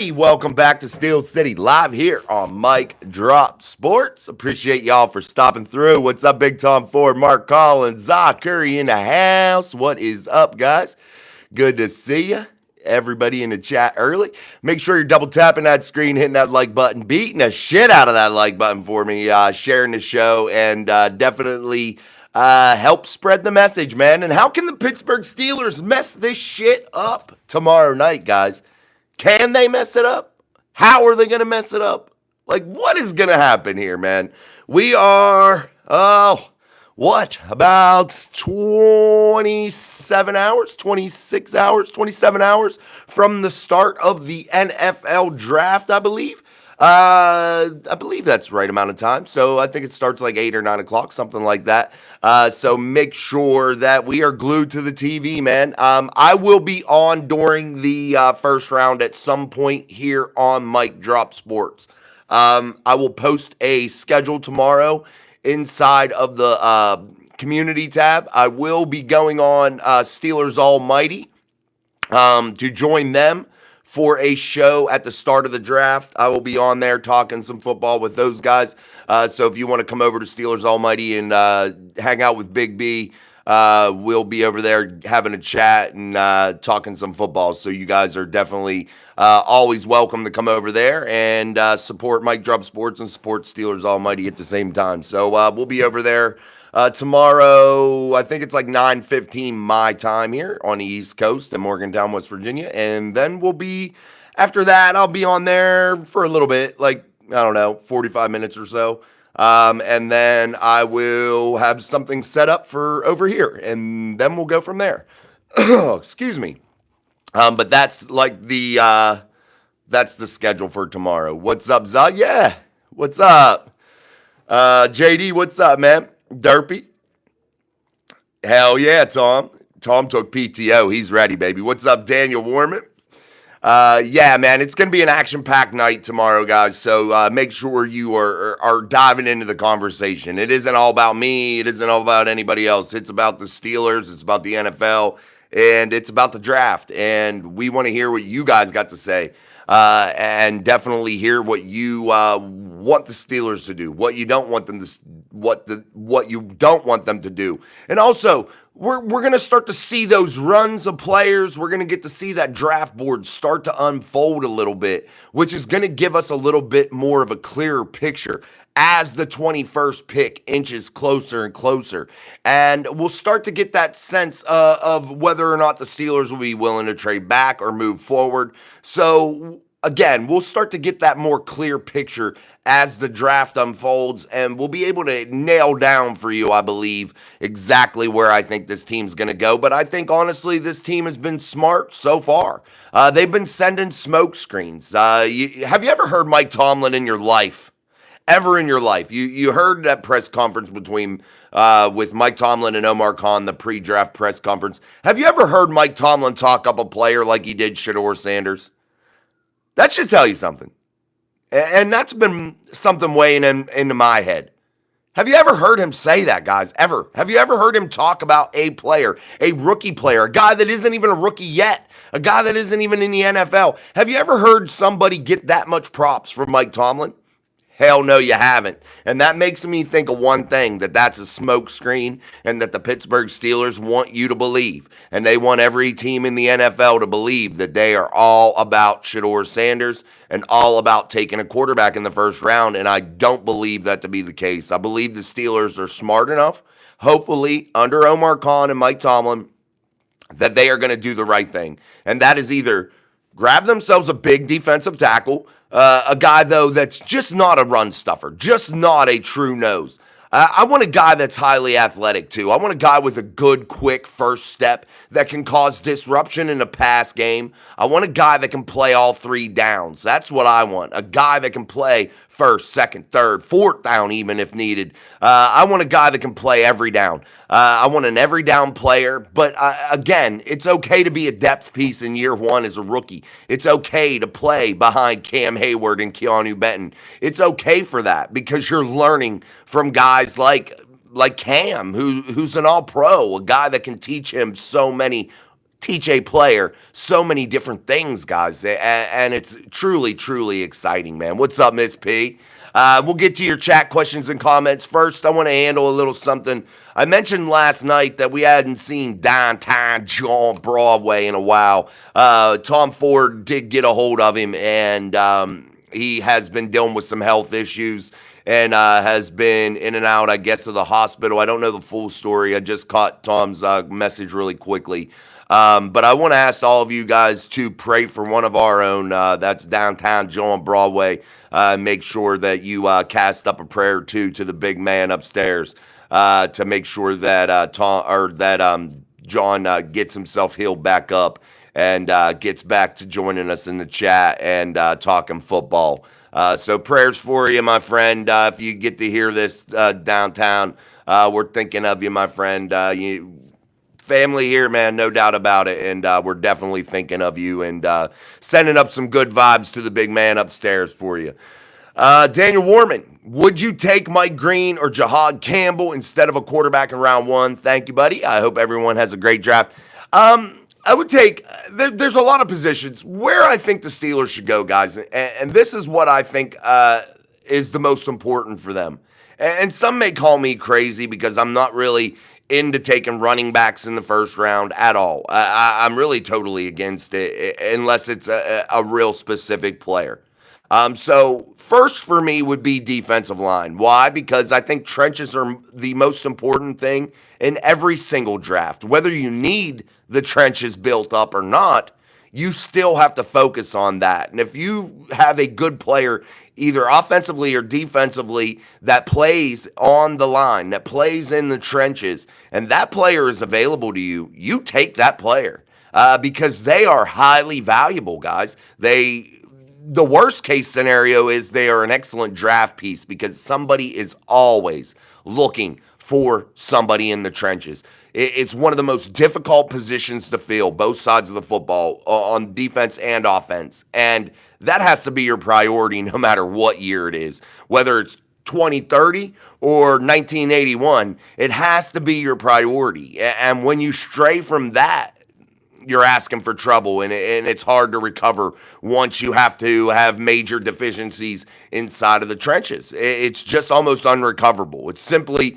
Welcome back to Steel City Live here on Mike Drop Sports. Appreciate y'all for stopping through. What's up, Big Tom Ford, Mark Collins, Zach Curry in the house? What is up, guys? Good to see you. Everybody in the chat early. Make sure you're double tapping that screen, hitting that like button, beating the shit out of that like button for me, sharing the show, and definitely help spread the message, man. And how can the Pittsburgh Steelers mess this shit up tomorrow night, guys? Can they mess it up? How are they going to mess it up? Like, what is going to happen here, man? We are, about 27 hours, 26 hours, 27 hours from the start of the NFL draft, I believe. I believe that's the right amount of time. So I think it starts like 8 or 9 o'clock, something like that. So make sure that we are glued to the TV, man. I will be on during the first round at some point here on Mike Drop Sports. I will post a schedule tomorrow inside of the community tab. I will be going on Steelers Almighty to join them for a show at the start of the draft. I will be on there talking some football with those guys. So if you want to come over to Steelers Almighty and hang out with Big B, we'll be over there having a chat and talking some football. So you guys are definitely always welcome to come over there and support Mike Drop Sports and support Steelers Almighty at the same time. So we'll be over there tomorrow. I think it's like 9:15 my time here on the East Coast in Morgantown, West Virginia. And then after that, I'll be on there for a little bit, like, I don't know, 45 minutes or so. And then I will have something set up for over here, and then we'll go from there. Excuse me. But that's like that's the schedule for tomorrow. What's up, Zah? Yeah. What's up? JD, what's up, man? Derpy? Hell yeah, Tom. Tom took PTO. He's ready, baby. What's up, Daniel Warman? Yeah, man, it's going to be an action-packed night tomorrow, guys. So make sure you are diving into the conversation. It isn't all about me. It isn't all about anybody else. It's about the Steelers. It's about the NFL. And it's about the draft. And we want to hear what you guys got to say. And definitely hear what you want the Steelers to do, what you don't want them to, what you don't want them to do, and also we're gonna start to see those runs of players. We're gonna get to see that draft board start to unfold a little bit, which is gonna give us a little bit more of a clearer picture as the 21st pick inches closer and closer. And we'll start to get that sense of whether or not the Steelers will be willing to trade back or move forward. So again, we'll start to get that more clear picture as the draft unfolds, and we'll be able to nail down for you, I believe, exactly where I think this team's going to go. But I think, honestly, this team has been smart so far. They've been sending smoke screens. Have you ever heard Mike Tomlin in your life? Ever in your life? You heard that press conference between with Mike Tomlin and Omar Khan, the pre-draft press conference. Have you ever heard Mike Tomlin talk up a player like he did Shedeur Sanders? That should tell you something. And that's been something weighing into my head. Have you ever heard him say that, guys? Ever? Have you ever heard him talk about a player, a rookie player, a guy that isn't even a rookie yet, a guy that isn't even in the NFL? Have you ever heard somebody get that much props from Mike Tomlin? Hell no, you haven't. And that makes me think of one thing, that's a smoke screen, and that the Pittsburgh Steelers want you to believe. And they want every team in the NFL to believe that they are all about Shedeur Sanders and all about taking a quarterback in the first round. And I don't believe that to be the case. I believe the Steelers are smart enough, hopefully, under Omar Khan and Mike Tomlin, that they are going to do the right thing. And that is either grab themselves a big defensive tackle, a guy, though, that's just not a run stuffer, just not a true nose. I want a guy that's highly athletic, too. I want a guy with a good, quick first step that can cause disruption in a pass game. I want a guy that can play all three downs. That's what I want. A guy that can play first, second, third, fourth down even if needed. I want a guy that can play every down. I want an every down player. But again, it's okay to be a depth piece in year one as a rookie. It's okay to play behind Cam Hayward and Keanu Benton. It's okay for that because you're learning from guys like Cam, who's an all-pro, a guy that can teach him so many teach a player so many different things, guys. And it's truly, truly exciting, man. What's up, Miss P? We'll get to your chat questions and comments. First, I want to handle a little something. I mentioned last night that we hadn't seen downtown John Broadway in a while. Tom Ford did get a hold of him, and he has been dealing with some health issues and has been in and out, I guess, of the hospital. I don't know the full story. I just caught Tom's message really quickly. But I want to ask all of you guys to pray for one of our own. That's downtown John Broadway. Make sure that you cast up a prayer or two to the big man upstairs to make sure that John gets himself healed back up and gets back to joining us in the chat and talking football. So prayers for you, my friend. If you get to hear this downtown, we're thinking of you, my friend. Family here, man, no doubt about it, and we're definitely thinking of you and sending up some good vibes to the big man upstairs for you. Daniel Warman, would you take Mike Green or Jahad Campbell instead of a quarterback in round one? Thank you, buddy. I hope everyone has a great draft. I would take, there's a lot of positions where I think the Steelers should go, guys, and this is what I think is the most important for them. And some may call me crazy because I'm not really into taking running backs in the first round at all. I'm really totally against it unless it's a real specific player. So first for me would be defensive line. Why? Because I think trenches are the most important thing in every single draft. Whether you need the trenches built up or not, you still have to focus on that. And if you have a good player, either offensively or defensively, that plays on the line, that plays in the trenches, and that player is available to you, you take that player because they are highly valuable, guys. The worst case scenario is they are an excellent draft piece because somebody is always looking for somebody in the trenches. It's one of the most difficult positions to fill, both sides of the football, on defense and offense. And that has to be your priority no matter what year it is. Whether it's 2030 or 1981, it has to be your priority. And when you stray from that, you're asking for trouble, and it's hard to recover once you have to have major deficiencies inside of the trenches. It's just almost unrecoverable. It's simply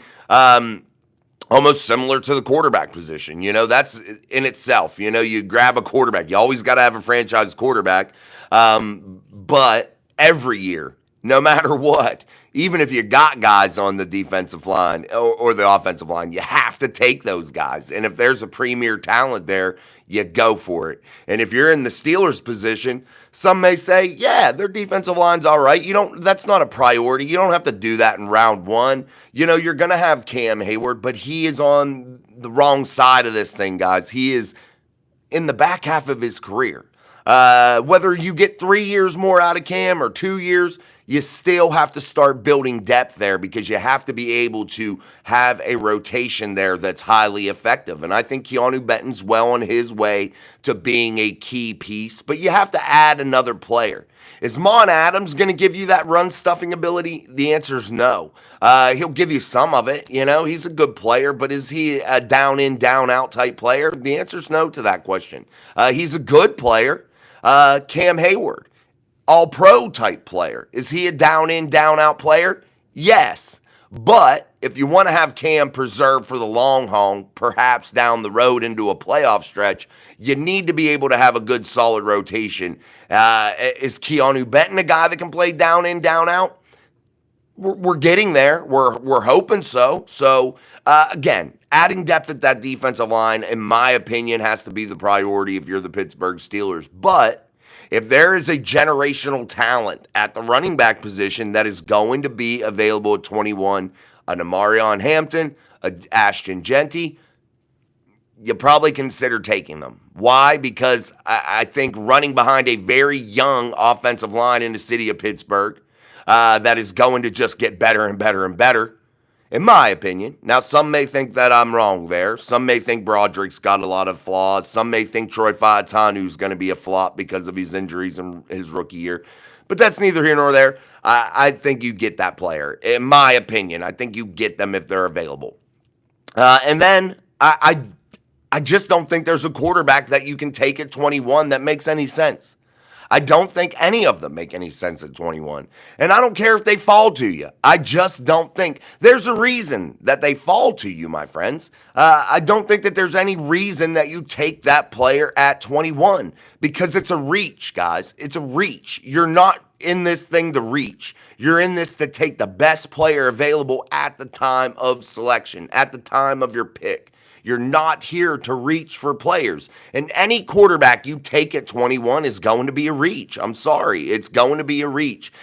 almost similar to the quarterback position. That's in itself. You grab a quarterback. You always got to have a franchise quarterback. But every year, no matter what, even if you got guys on the defensive line or the offensive line, you have to take those guys. And if there's a premier talent there, you go for it. And if you're in the Steelers position, some may say, yeah, their defensive line's all right. That's not a priority. You don't have to do that in round one. You're going to have Cam Hayward, but he is on the wrong side of this thing, guys. He is in the back half of his career. Whether you get 3 years more out of Cam or 2 years, you still have to start building depth there because you have to be able to have a rotation there that's highly effective. And I think Keanu Benton's well on his way to being a key piece, but you have to add another player. Is Mon Adams going to give you that run stuffing ability? The answer is no. He'll give you some of it. He's a good player, but is he a down in, down out type player? The answer is no to that question. He's a good player. Cam Hayward, all-pro type player. Is he a down in, down out player? Yes. But if you want to have Cam preserved for the long haul, perhaps down the road into a playoff stretch, you need to be able to have a good solid rotation. Is Keanu Benton a guy that can play down in, down out? We're getting there. We're hoping so. So, again, adding depth at that defensive line, in my opinion, has to be the priority if you're the Pittsburgh Steelers. But if there is a generational talent at the running back position that is going to be available at 21, an Amarion Hampton, a Ashton Genty, you probably consider taking them. Why? Because I think running behind a very young offensive line in the city of Pittsburgh that is going to just get better and better and better, in my opinion. Now, some may think that I'm wrong there. Some may think Broderick's got a lot of flaws. Some may think Troy Fautanu's going to be a flop because of his injuries in his rookie year. But that's neither here nor there. I think you get that player. In my opinion, I think you get them if they're available. And then I I just don't think there's a quarterback that you can take at 21 that makes any sense. I don't think any of them make any sense at 21. And I don't care if they fall to you. I just don't think. There's a reason that they fall to you, my friends. I don't think that there's any reason that you take that player at 21 because it's a reach, guys. It's a reach. You're not in this thing to reach. You're in this to take the best player available at the time of selection, at the time of your pick. You're not here to reach for players. And any quarterback you take at 21 is going to be a reach. I'm sorry. It's going to be a reach.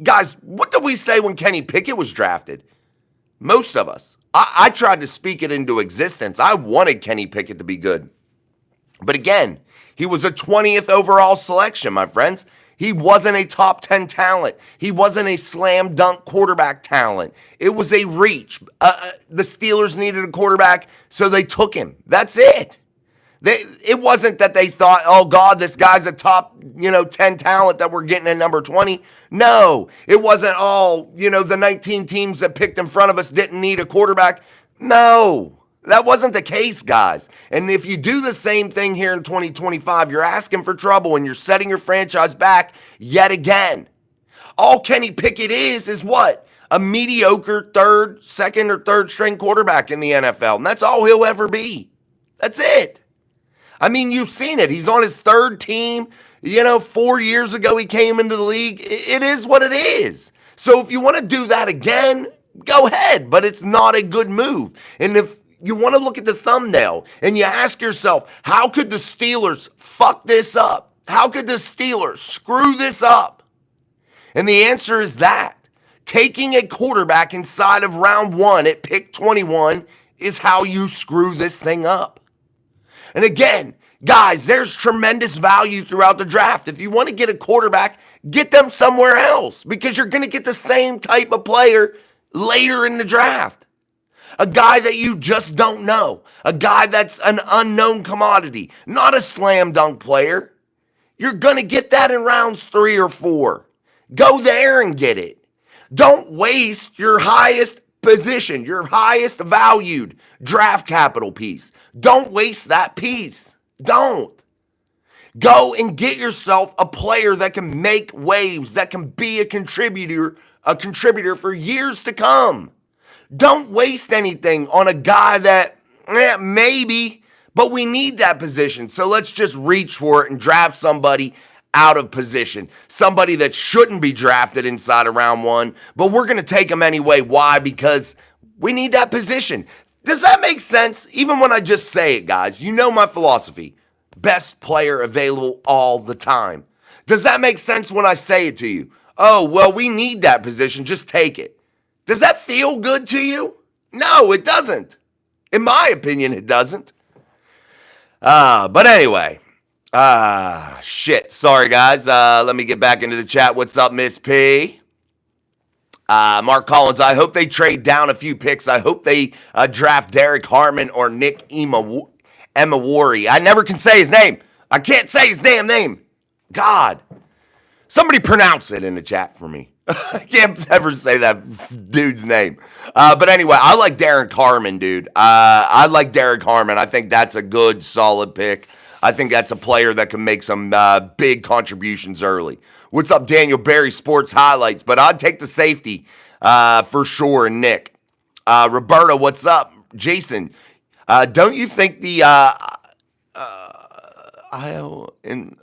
Guys, what did we say when Kenny Pickett was drafted? Most of us. I tried to speak it into existence. I wanted Kenny Pickett to be good. But again, he was a 20th overall selection, my friends. He wasn't a top 10 talent. He wasn't a slam dunk quarterback talent. It was a reach. The Steelers needed a quarterback, so they took him. That's it. It wasn't that they thought, oh, God, this guy's a top 10 talent that we're getting at number 20. No, it wasn't the 19 teams that picked in front of us didn't need a quarterback. No. That wasn't the case, guys. And if you do the same thing here in 2025, you're asking for trouble and you're setting your franchise back yet again. All Kenny Pickett is what? A mediocre second or third string quarterback in the NFL. And that's all he'll ever be. That's it. I mean, you've seen it. He's on his third team. 4 years ago he came into the league. It is what it is. So if you want to do that again, go ahead. But it's not a good move. And if you want to look at the thumbnail and you ask yourself, how could the Steelers fuck this up? How could the Steelers screw this up? And the answer is that. Taking a quarterback inside of round 1 at pick 21 is how you screw this thing up. And again, guys, there's tremendous value throughout the draft. If you want to get a quarterback, get them somewhere else because you're going to get the same type of player later in the draft. A guy that you just don't know. A guy that's an unknown commodity. Not a slam dunk player. You're going to get that in rounds 3 or 4. Go there and get it. Don't waste your highest position, your highest valued draft capital piece. Don't waste that piece. Don't. Go and get yourself a player that can make waves, that can be a contributor for years to come. Don't waste anything on a guy that, maybe, but we need that position. So let's just reach for it and draft somebody out of position. Somebody that shouldn't be drafted inside of round 1, but we're going to take them anyway. Why? Because we need that position. Does that make sense? Even when I just say it, guys, you know my philosophy. Best player available all the time. Does that make sense when I say it to you? Oh, well, we need that position. Just take it. Does that feel good to you? No, it doesn't. In my opinion, it doesn't. But anyway. Shit. Sorry, guys. Let me get back into the chat. What's up, Miss P? Mark Collins, I hope they trade down a few picks. I hope they draft Derek Harmon or Nick Emawari. I never can say his name. I can't say his damn name. God. Somebody pronounce it in the chat for me. I can't ever say that dude's name. But anyway, I like Derek Harmon, dude. I like Derek Harmon. I think that's a good, solid pick. I think that's a player that can make some big contributions early. What's up, Daniel Barry Sports Highlights? But I'd take the safety for sure, Nick. Roberta, what's up? Jason, don't you think the IL inside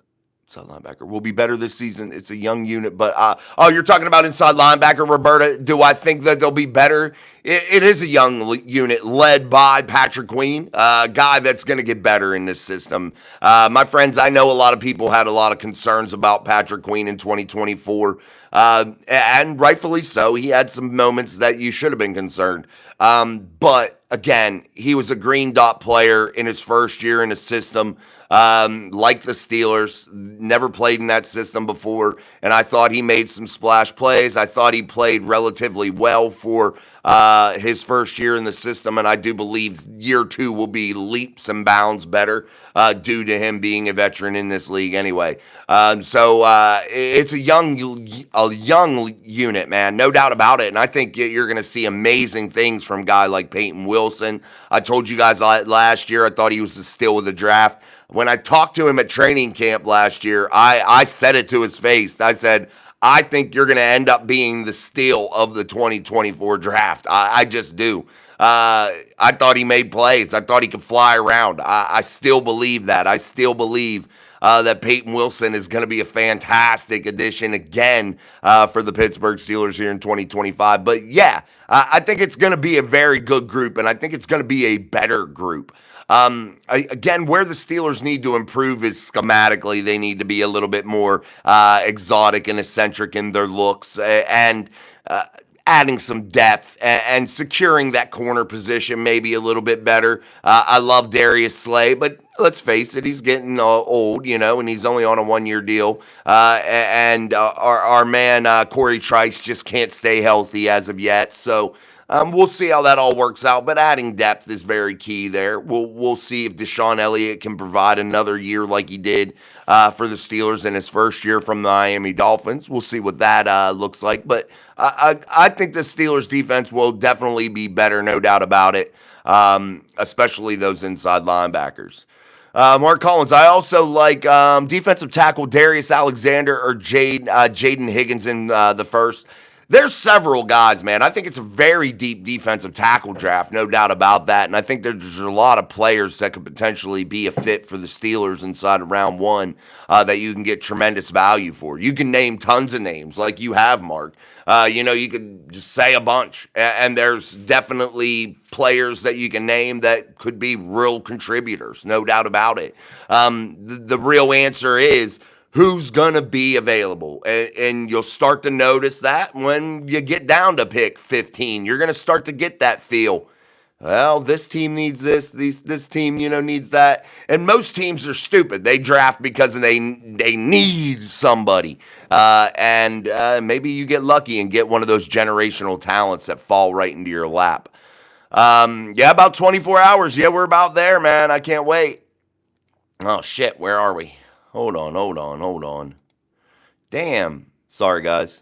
linebacker will be better this season? It's a young unit, but you're talking about inside linebacker, Roberta. Do I think that they'll be better? It is a young unit led by Patrick Queen, a guy that's going to get better in this system. My friends, I know a lot of people had a lot of concerns about Patrick Queen in 2024, and rightfully so. He had some moments that you should have been concerned. But again, he was a green dot player in his first year in a system Like the Steelers, never played in that system before, and I thought he made some splash plays. I thought he played relatively well for his first year in the system, and I do believe year two will be leaps and bounds better due to him being a veteran in this league anyway. So it's a young unit, man, no doubt about it. And I think you're going to see amazing things from a guy like Peyton Wilson. I told you guys last year I thought he was the steal of the draft. When I talked to him at training camp last year, I said it to his face. I said, I think you're going to end up being the steal of the 2024 draft. I just do. I thought he made plays. I thought he could fly around. I still believe that. I still believe that Peyton Wilson is going to be a fantastic addition again for the Pittsburgh Steelers here in 2025. But yeah, I think it's going to be a very good group, and I think it's going to be a better group. Again, where the Steelers need to improve is schematically. They need to be a little bit more exotic and eccentric in their looks, and adding some depth and securing that corner position maybe a little bit better. I love Darius Slay, but let's face it, he's getting old, and he's only on a one-year deal. And our man Corey Trice just can't stay healthy as of yet. So we'll see how that all works out, but adding depth is very key there. We'll see if Deshaun Elliott can provide another year like he did for the Steelers in his first year from the Miami Dolphins. We'll see what that looks like, but I think the Steelers defense will definitely be better, no doubt about it, especially those inside linebackers. Mark Collins, I also like defensive tackle Darius Alexander or Jaden Higgins in the first. There's several guys, man. I think it's a very deep defensive tackle draft, no doubt about that. And I think there's a lot of players that could potentially be a fit for the Steelers inside of round one that you can get tremendous value for. You can name tons of names like you have, Mark. You could just say a bunch. And there's definitely players that you can name that could be real contributors, no doubt about it. The real answer is, who's going to be available? And you'll start to notice that when you get down to pick 15. You're going to start to get that feel. Well, this team needs this team, needs that. And most teams are stupid. They draft because they need somebody. And maybe you get lucky and get one of those generational talents that fall right into your lap. About 24 hours. Yeah, we're about there, man. I can't wait. Oh, shit. Where are we? Hold on. Damn. Sorry, guys.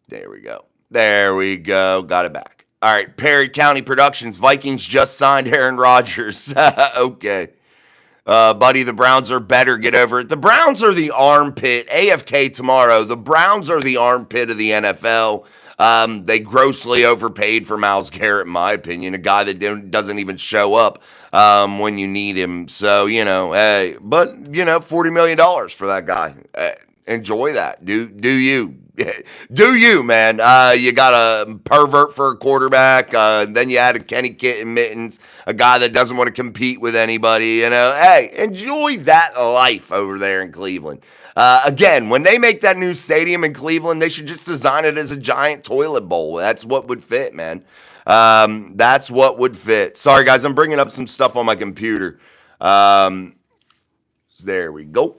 There we go. Got it back. All right. Perry County Productions. Vikings just signed Aaron Rodgers. Okay. Buddy, the Browns are better. Get over it. The Browns are the armpit. AFK tomorrow. The Browns are the armpit of the NFL. They grossly overpaid for Myles Garrett, in my opinion, a guy that doesn't even show up when you need him. So, hey, but, $40 million for that guy. Enjoy that. Do you. Do you, man. You got a pervert for a quarterback. Then you added Kenny Mittens, a guy that doesn't want to compete with anybody. Hey, enjoy that life over there in Cleveland. Again, when they make that new stadium in Cleveland, they should just design it as a giant toilet bowl. That's what would fit, man. That's what would fit. Sorry, guys, I'm bringing up some stuff on my computer. There we go.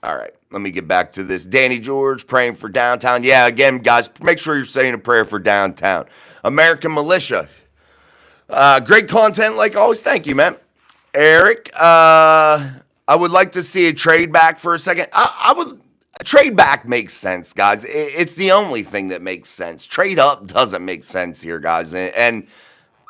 All right, let me get back to this. Danny George praying for downtown. Yeah, again, guys, make sure you're saying a prayer for downtown. American Militia. Great content, like always. Thank you, man. Eric, I would like to see a trade back for a second. A trade back makes sense, guys. It's the only thing that makes sense. Trade up doesn't make sense here, guys. And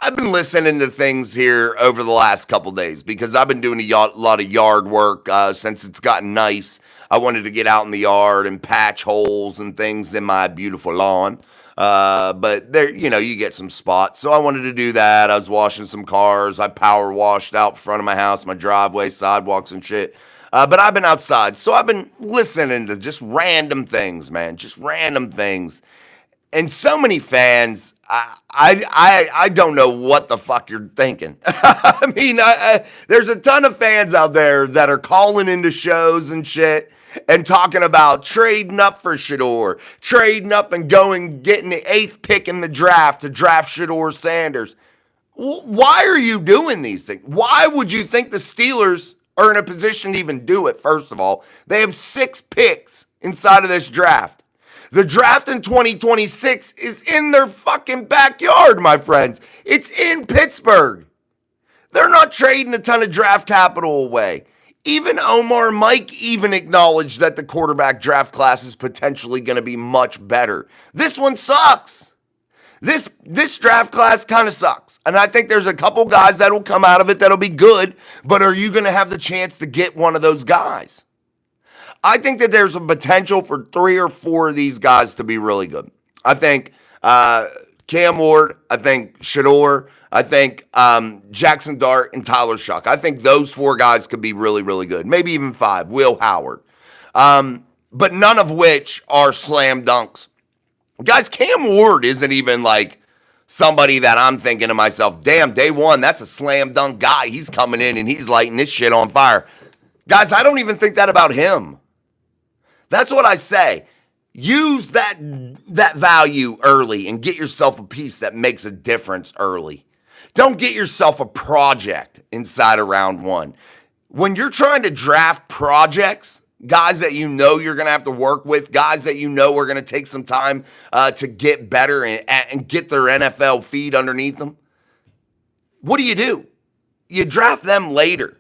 I've been listening to things here over the last couple days because I've been doing a lot of yard work since it's gotten nice. I wanted to get out in the yard and patch holes and things in my beautiful lawn. But there, you get some spots. So I wanted to do that. I was washing some cars. I power washed out front of my house, my driveway, sidewalks and shit. But I've been outside. So I've been listening to just random things, man. Just random things. And so many fans, I don't know what the fuck you're thinking. I mean, there's a ton of fans out there that are calling into shows and shit and talking about trading up for Shedeur, trading up and getting the 8th pick in the draft to draft Shedeur Sanders. Why are you doing these things? Why would you think the Steelers are in a position to even do it, first of all? They have 6 picks inside of this draft. The draft in 2026 is in their fucking backyard, my friends. It's in Pittsburgh. They're not trading a ton of draft capital away. Even Omar Mike even acknowledged that the quarterback draft class is potentially going to be much better. This one sucks. This draft class kind of sucks. And I think there's a couple guys that will come out of it that'll be good, but are you going to have the chance to get one of those guys? I think that there's a potential for 3 or 4 of these guys to be really good. I think Cam Ward, I think Shador, I think Jackson Dart, and Tyler Shuck. I think those 4 guys could be really, really good. Maybe even 5. Will Howard. But none of which are slam dunks. Guys, Cam Ward isn't even like somebody that I'm thinking to myself, damn, day one, that's a slam dunk guy. He's coming in and he's lighting this shit on fire. Guys, I don't even think that about him. That's what I say. Use that value early and get yourself a piece that makes a difference early. Don't get yourself a project inside of round 1. When you're trying to draft projects, guys that you know you're going to have to work with, guys that you know are going to take some time to get better and get their NFL feed underneath them, what do? You draft them later.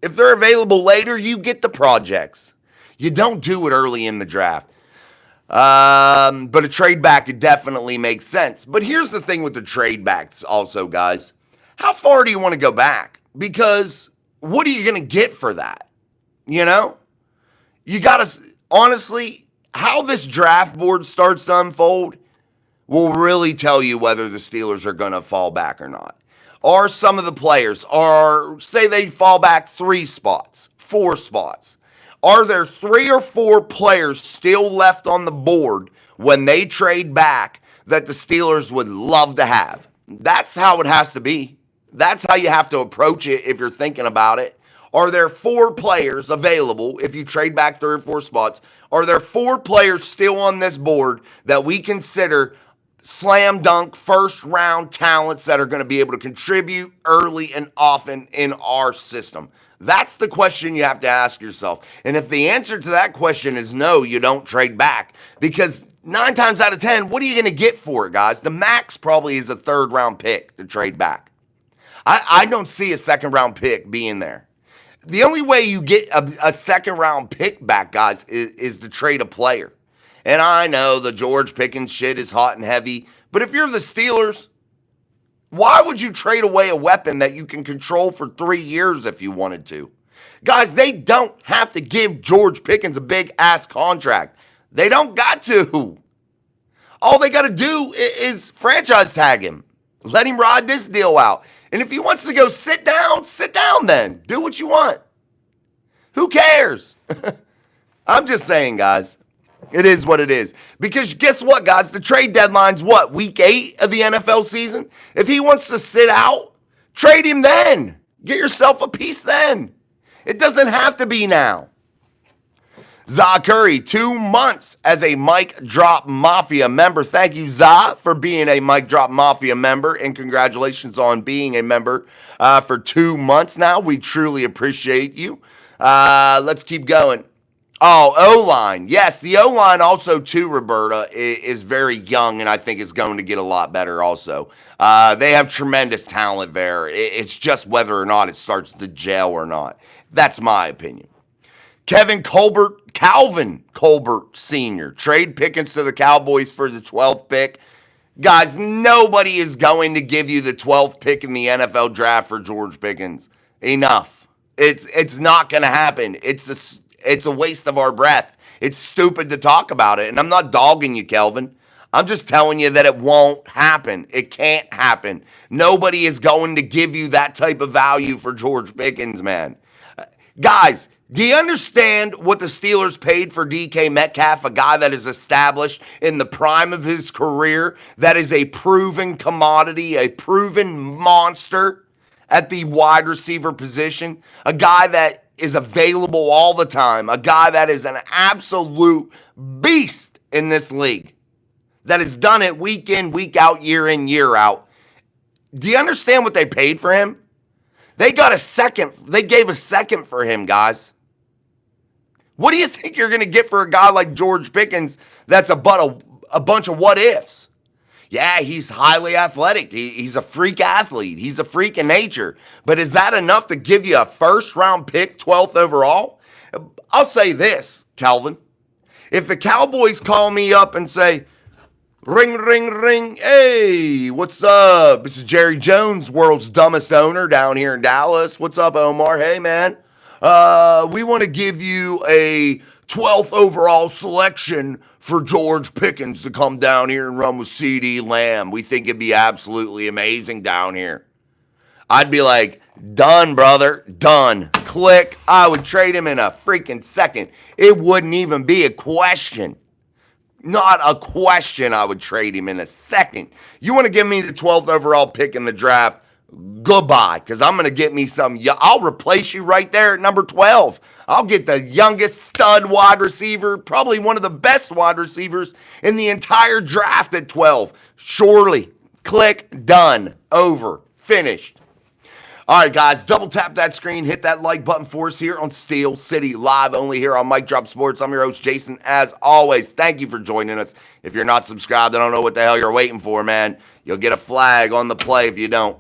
If they're available later, you get the projects. You don't do it early in the draft. But a trade back, it definitely makes sense. But here's the thing with the trade backs also, guys. How far do you want to go back? Because what are you going to get for that? You know? You got to, honestly, how this draft board starts to unfold will really tell you whether the Steelers are going to fall back or not. Are some of the players, say they fall back 3 spots, 4 spots. Are there 3 or 4 players still left on the board when they trade back that the Steelers would love to have? That's how it has to be. That's how you have to approach it if you're thinking about it. Are there 4 players available if you trade back 3 or 4 spots? Are there 4 players still on this board that we consider slam dunk first round talents that are going to be able to contribute early and often in our system? That's the question you have to ask yourself. And if the answer to that question is no, you don't trade back, because 9 times out of 10, what are you going to get for it, guys? The max probably is a 3rd round pick to trade back. I don't see a 2nd round pick being there. The only way you get a 2nd round pick back, guys, is to trade a player. And I know the George Pickens shit is hot and heavy, but if you're the Steelers, why would you trade away a weapon that you can control for 3 years if you wanted to? Guys, they don't have to give George Pickens a big-ass contract. They don't got to. All they got to do is franchise tag him. Let him ride this deal out. And if he wants to go sit down then. Do what you want. Who cares? I'm just saying, guys. It is what it is. Because guess what, guys? The trade deadline's what? Week 8 of the NFL season? If he wants to sit out, trade him then. Get yourself a piece then. It doesn't have to be now. Za Curry, 2 months as a Mic Drop Mafia member. Thank you, Za, for being a Mic Drop Mafia member, and congratulations on being a member for 2 months now. We truly appreciate you. Let's keep going. Oh, O-line. Yes, the O-line also, too, Roberta, is very young, and I think is going to get a lot better also. They have tremendous talent there. It's just whether or not it starts to gel or not. That's my opinion. Calvin Colbert Sr. Trade Pickens to the Cowboys for the 12th pick. Guys, nobody is going to give you the 12th pick in the NFL draft for George Pickens. Enough. It's not going to happen. It's a waste of our breath. It's stupid to talk about it. And I'm not dogging you, Kelvin. I'm just telling you that it won't happen. It can't happen. Nobody is going to give you that type of value for George Pickens, man. Guys, do you understand what the Steelers paid for DK Metcalf, a guy that is established in the prime of his career, that is a proven commodity, a proven monster at the wide receiver position, a guy that is available all the time, a guy that is an absolute beast in this league, that has done it week in, week out, year in, year out. Do you understand what they paid for him? They got a second. They gave a second for him, guys. What do you think you're going to get for a guy like George Pickens that's a bunch of what ifs? Yeah, he's highly athletic. He's a freak athlete. He's a freak in nature. But is that enough to give you a first-round pick, 12th overall? I'll say this, Calvin. If the Cowboys call me up and say, ring, ring, ring, hey, what's up? This is Jerry Jones, world's dumbest owner down here in Dallas. What's up, Omar? Hey, man. We want to give you a 12th overall selection for George Pickens to come down here and run with CeeDee Lamb. We think it'd be absolutely amazing down here. I'd be like, done, brother, done. Click. I would trade him in a freaking second. It wouldn't even be a question. Not a question. I would trade him in a second. You want to give me the 12th overall pick in the draft? Goodbye, because I'm going to get me some. I'll replace you right there at number 12. I'll get the youngest stud wide receiver, probably one of the best wide receivers in the entire draft at 12. Surely. Click. Done. Over. Finished. All right, guys, double tap that screen, hit that like button for us here on Steel City Live, only here on Mic Drop Sports. I'm your host, Jason, as always. Thank you for joining us. If you're not subscribed, I don't know what the hell you're waiting for, man. You'll get a flag on the play if you don't.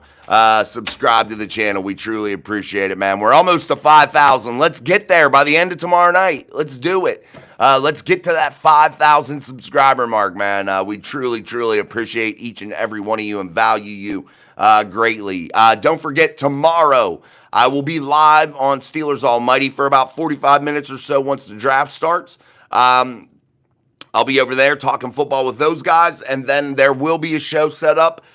Subscribe to the channel. We truly appreciate it, man. We're almost to 5,000. Let's get there by the end of tomorrow night. Let's do it. Let's get to that 5,000 subscriber mark, man. We truly, truly appreciate each and every one of you and value you greatly. Don't forget, tomorrow I will be live on Steelers Almighty for about 45 minutes or so once the draft starts. I'll be over there talking football with those guys, and then there will be a show set up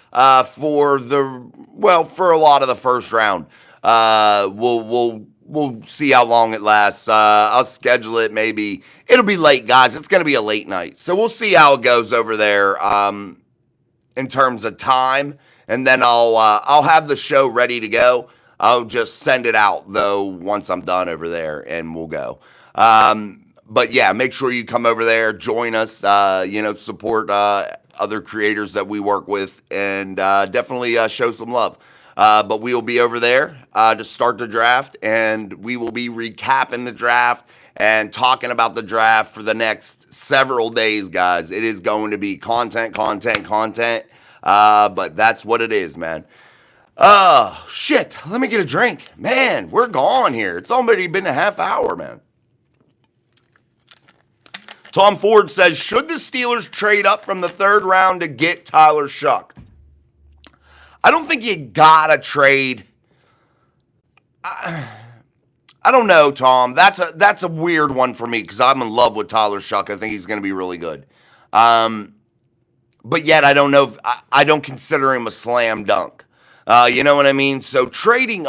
for a lot of the first round. We'll see how long it lasts. I'll schedule it. Maybe it'll be late, guys. It's going to be a late night, so we'll see how it goes over there in terms of time. And then I'll have the show ready to go. I'll just send it out though once I'm done over there, and we'll go. But yeah, make sure you come over there, join us. Support other creators that we work with, and definitely show some love. But we will be over there to start the draft, and we will be recapping the draft and talking about the draft for the next several days, guys. It is going to be content. But that's what it is, man. Oh, shit. Let me get a drink. Man, we're gone here. It's already been a half hour, man. Tom Ford says, should the Steelers trade up from the third round to get Tyler Shuck? I don't think you gotta trade. I don't know, Tom. That's a weird one for me because I'm in love with Tyler Shuck. I think he's going to be really good. But yet I don't know. I don't consider him a slam dunk. You know what I mean? So trading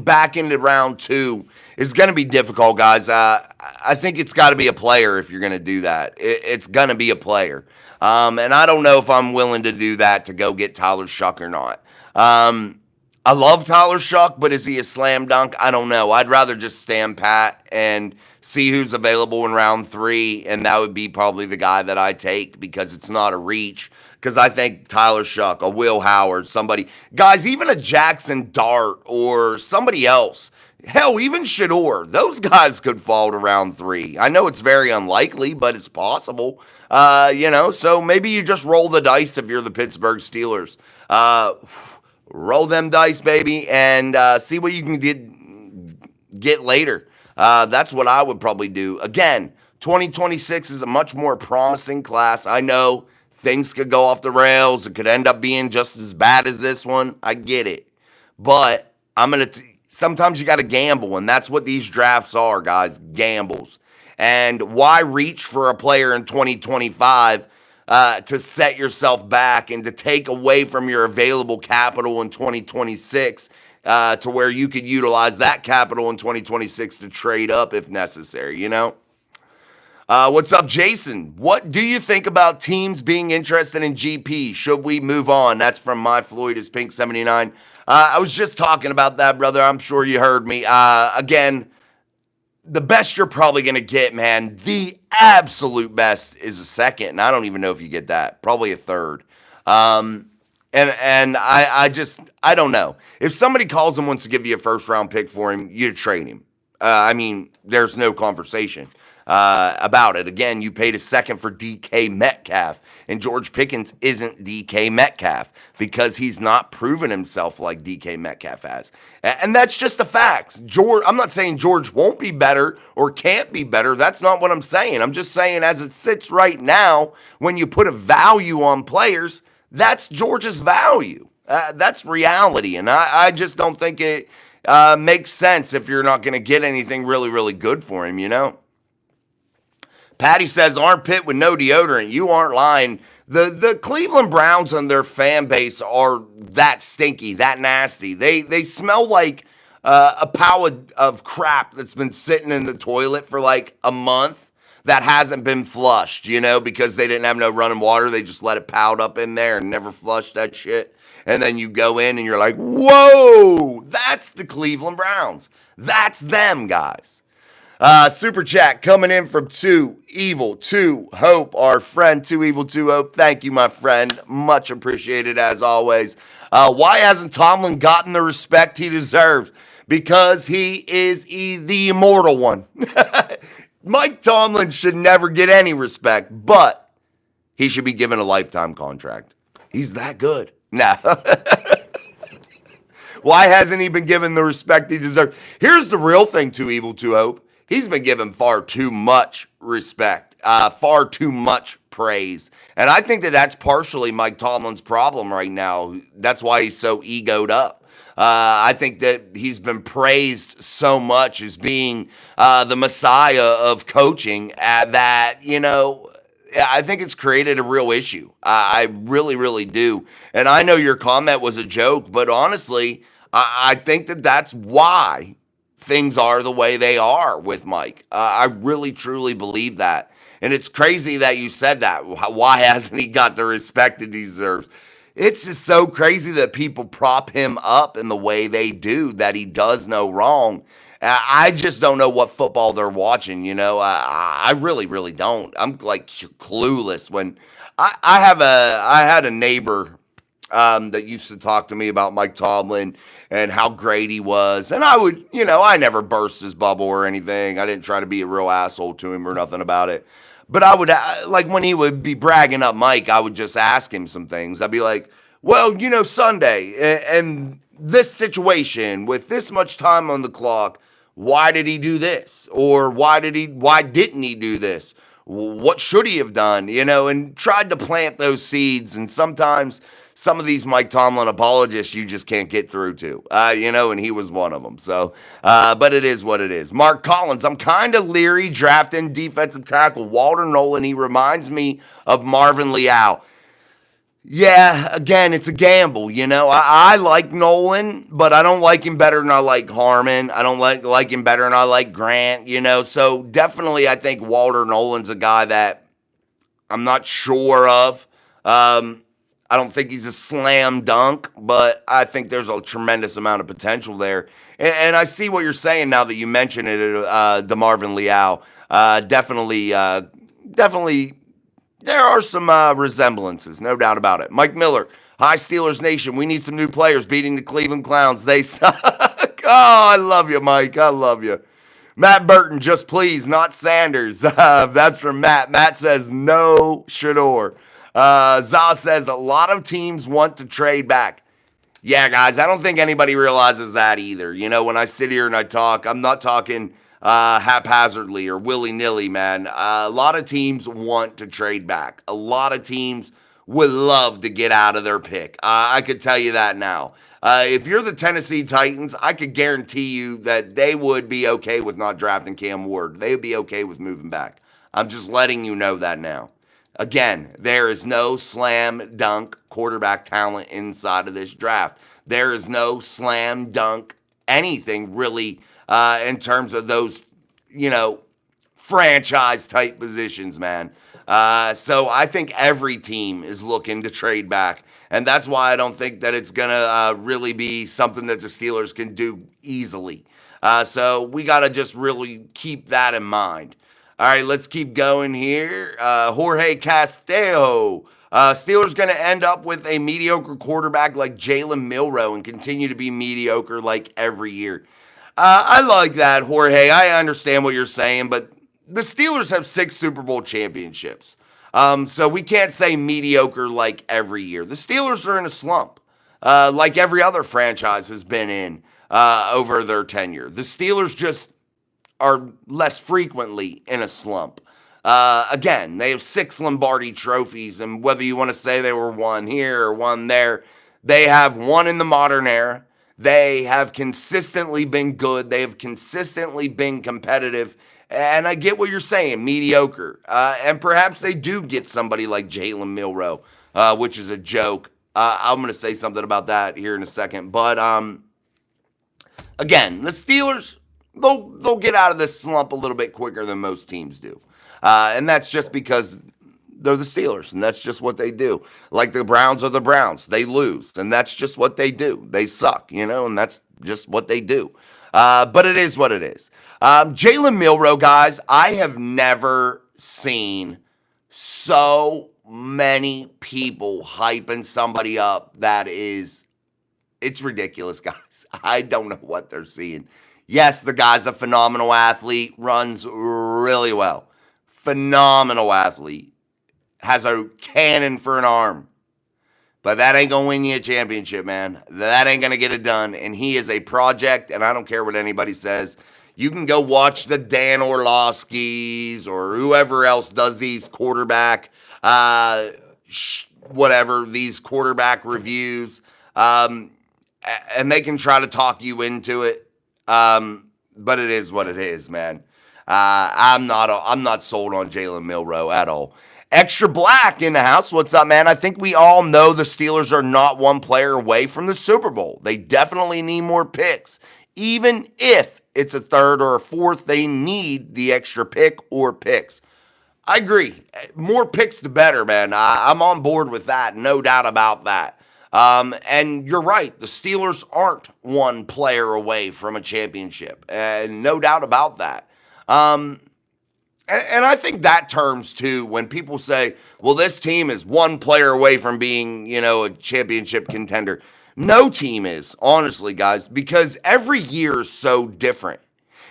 back into round 2 is going to be difficult, guys. I think it's got to be a player if you're going to do that. It's going to be a player. And I don't know if I'm willing to do that to go get Tyler Shuck or not. I love Tyler Shuck, but is he a slam dunk? I don't know. I'd rather just stand pat and see who's available in round 3, and that would be probably the guy that I take because it's not a reach. Because I think Tyler Shuck, a Will Howard, somebody, guys, even a Jackson Dart or somebody else, hell, even Shador, those guys could fall to round 3. I know it's very unlikely, but it's possible. So maybe you just roll the dice if you're the Pittsburgh Steelers. Roll them dice, baby, and see what you can get later. That's what I would probably do. Again, 2026 is a much more promising class. I know things could go off the rails. It could end up being just as bad as this one. I get it. But sometimes you got to gamble, and that's what these drafts are, guys, gambles. And why reach for a player in 2025 to set yourself back and to take away from your available capital in 2026 to where you could utilize that capital in 2026 to trade up if necessary, you know? What's up, Jason? What do you think about teams being interested in GP? Should we move on? That's from My Floyd is Pink 79. I was just talking about that, brother. I'm sure you heard me. Again, the best you're probably going to get, man, the absolute best is a second. And I don't even know if you get that. Probably a third. And I don't know. If somebody calls him wants to give you a first round pick for him, you trade him. I mean, there's no conversation about it. Again, you paid a second for DK Metcalf, and George Pickens isn't DK Metcalf because he's not proven himself like DK Metcalf has. And that's just the facts. I'm not saying George won't be better or can't be better. That's not what I'm saying. I'm just saying as it sits right now, when you put a value on players, that's George's value. That's reality. And I just don't think it makes sense if you're not going to get anything really, really good for him, you know? Patty says, armpit with no deodorant. You aren't lying. The Cleveland Browns and their fan base are that stinky, that nasty. They smell like a pile of crap that's been sitting in the toilet for like a month that hasn't been flushed, you know, because they didn't have no running water. They just let it piled up in there and never flushed that shit. And then you go in and you're like, whoa, that's the Cleveland Browns. That's them, guys. Super chat coming in from 2 Evil 2 Hope, our friend 2 Evil 2 Hope. Thank you, my friend. Much appreciated as always. Why hasn't Tomlin gotten the respect he deserves? Because he is the immortal one. Mike Tomlin should never get any respect, but he should be given a lifetime contract. He's that good. No. Why hasn't he been given the respect he deserves? Here's the real thing, 2 Evil 2 Hope. He's been given far too much respect, far too much praise. And I think that that's partially Mike Tomlin's problem right now. That's why he's so egoed up. I think that he's been praised so much as being the messiah of coaching that, you know, I think it's created a real issue. I really, really do. And I know your comment was a joke, but honestly, I think that that's why things are the way they are with Mike. I really, truly believe that. And it's crazy that you said that. Why hasn't he got the respect that he deserves? It's just so crazy that people prop him up in the way they do, that he does no wrong. I just don't know what football they're watching, you know. I really, really don't. I'm like clueless. When I had a neighbor that used to talk to me about Mike Tomlin and how great he was. And I would, you know, I never burst his bubble or anything. I didn't try to be a real asshole to him or nothing about it. But I would, like, when he would be bragging up Mike, I would just ask him some things. I'd be like, well, you know, Sunday and this situation with this much time on the clock, why did he do this? Or why didn't he do this? What should he have done? You know, and tried to plant those seeds. And sometimes some of these Mike Tomlin apologists you just can't get through to, you know, and he was one of them. So, but it is what it is. Mark Collins, I'm kind of leery drafting defensive tackle Walter Nolan. He reminds me of Marvin Leal. Yeah, again, it's a gamble, you know. I like Nolan, but I don't like him better than I like Harmon. I don't like him better than I like Grant, you know. So definitely I think Walter Nolan's a guy that I'm not sure of. I don't think he's a slam dunk, but I think there's a tremendous amount of potential there. And I see what you're saying now that you mention it, DeMarvin Leal. Definitely, there are some resemblances, no doubt about it. Mike Miller, hi Steelers Nation. We need some new players beating the Cleveland Clowns. They suck. Oh, I love you, Mike. I love you. Matt Burton, just please, not Sanders. That's from Matt. Matt says no, Shador. Za says a lot of teams want to trade back. Yeah, guys, I don't think anybody realizes that either. You know, when I sit here and I talk, I'm not talking haphazardly or willy-nilly, man. A lot of teams want to trade back. A lot of teams would love to get out of their pick. I could tell you that now. If you're the Tennessee Titans, I could guarantee you that they would be okay with not drafting Cam Ward. They would be okay with moving back. I'm just letting you know that now. Again, there is no slam dunk quarterback talent inside of this draft. There is no slam dunk anything really in terms of those, you know, franchise type positions, man. So I think every team is looking to trade back. And that's why I don't think that it's going to really be something that the Steelers can do easily. So we got to just really keep that in mind. All right, let's keep going here. Jorge Castillo. Steelers going to end up with a mediocre quarterback like Jalen Milroe and continue to be mediocre like every year. I like that, Jorge. I understand what you're saying, but the Steelers have 6 Super Bowl championships. So we can't say mediocre like every year. The Steelers are in a slump, like every other franchise has been in over their tenure. The Steelers just are less frequently in a slump. Again, they have 6 Lombardi trophies, and whether you want to say they were one here or one there, they have one in the modern era. They have consistently been good. They have consistently been competitive. And I get what you're saying, mediocre. And perhaps they do get somebody like Jalen Milroe, which is a joke. I'm going to say something about that here in a second. But again, the Steelers, they'll get out of this slump a little bit quicker than most teams do. And that's just because they're the Steelers, and that's just what they do. Like the Browns are the Browns. They lose, and that's just what they do. They suck, and that's just what they do. But it is what it is. Jalen Milroe, guys, I have never seen so many people hyping somebody up it's ridiculous, guys. I don't know what they're seeing. Yes, the guy's a phenomenal athlete, runs really well. Phenomenal athlete. Has a cannon for an arm. But that ain't going to win you a championship, man. That ain't going to get it done. And he is a project, and I don't care what anybody says. You can go watch the Dan Orlovskis or whoever else does these quarterback, these quarterback reviews. And they can try to talk you into it. But it is what it is, man. I'm not sold on Jalen Milroe at all. Extra Black in the house. What's up, man? I think we all know the Steelers are not one player away from the Super Bowl. They definitely need more picks. Even if it's a third or a fourth, they need the extra pick or picks. I agree. More picks, the better, man. I'm on board with that. No doubt about that. And you're right. The Steelers aren't one player away from a championship. And no doubt about that. And I think that terms too, when people say, well, this team is one player away from being, a championship contender. No team is, honestly, guys, because every year is so different.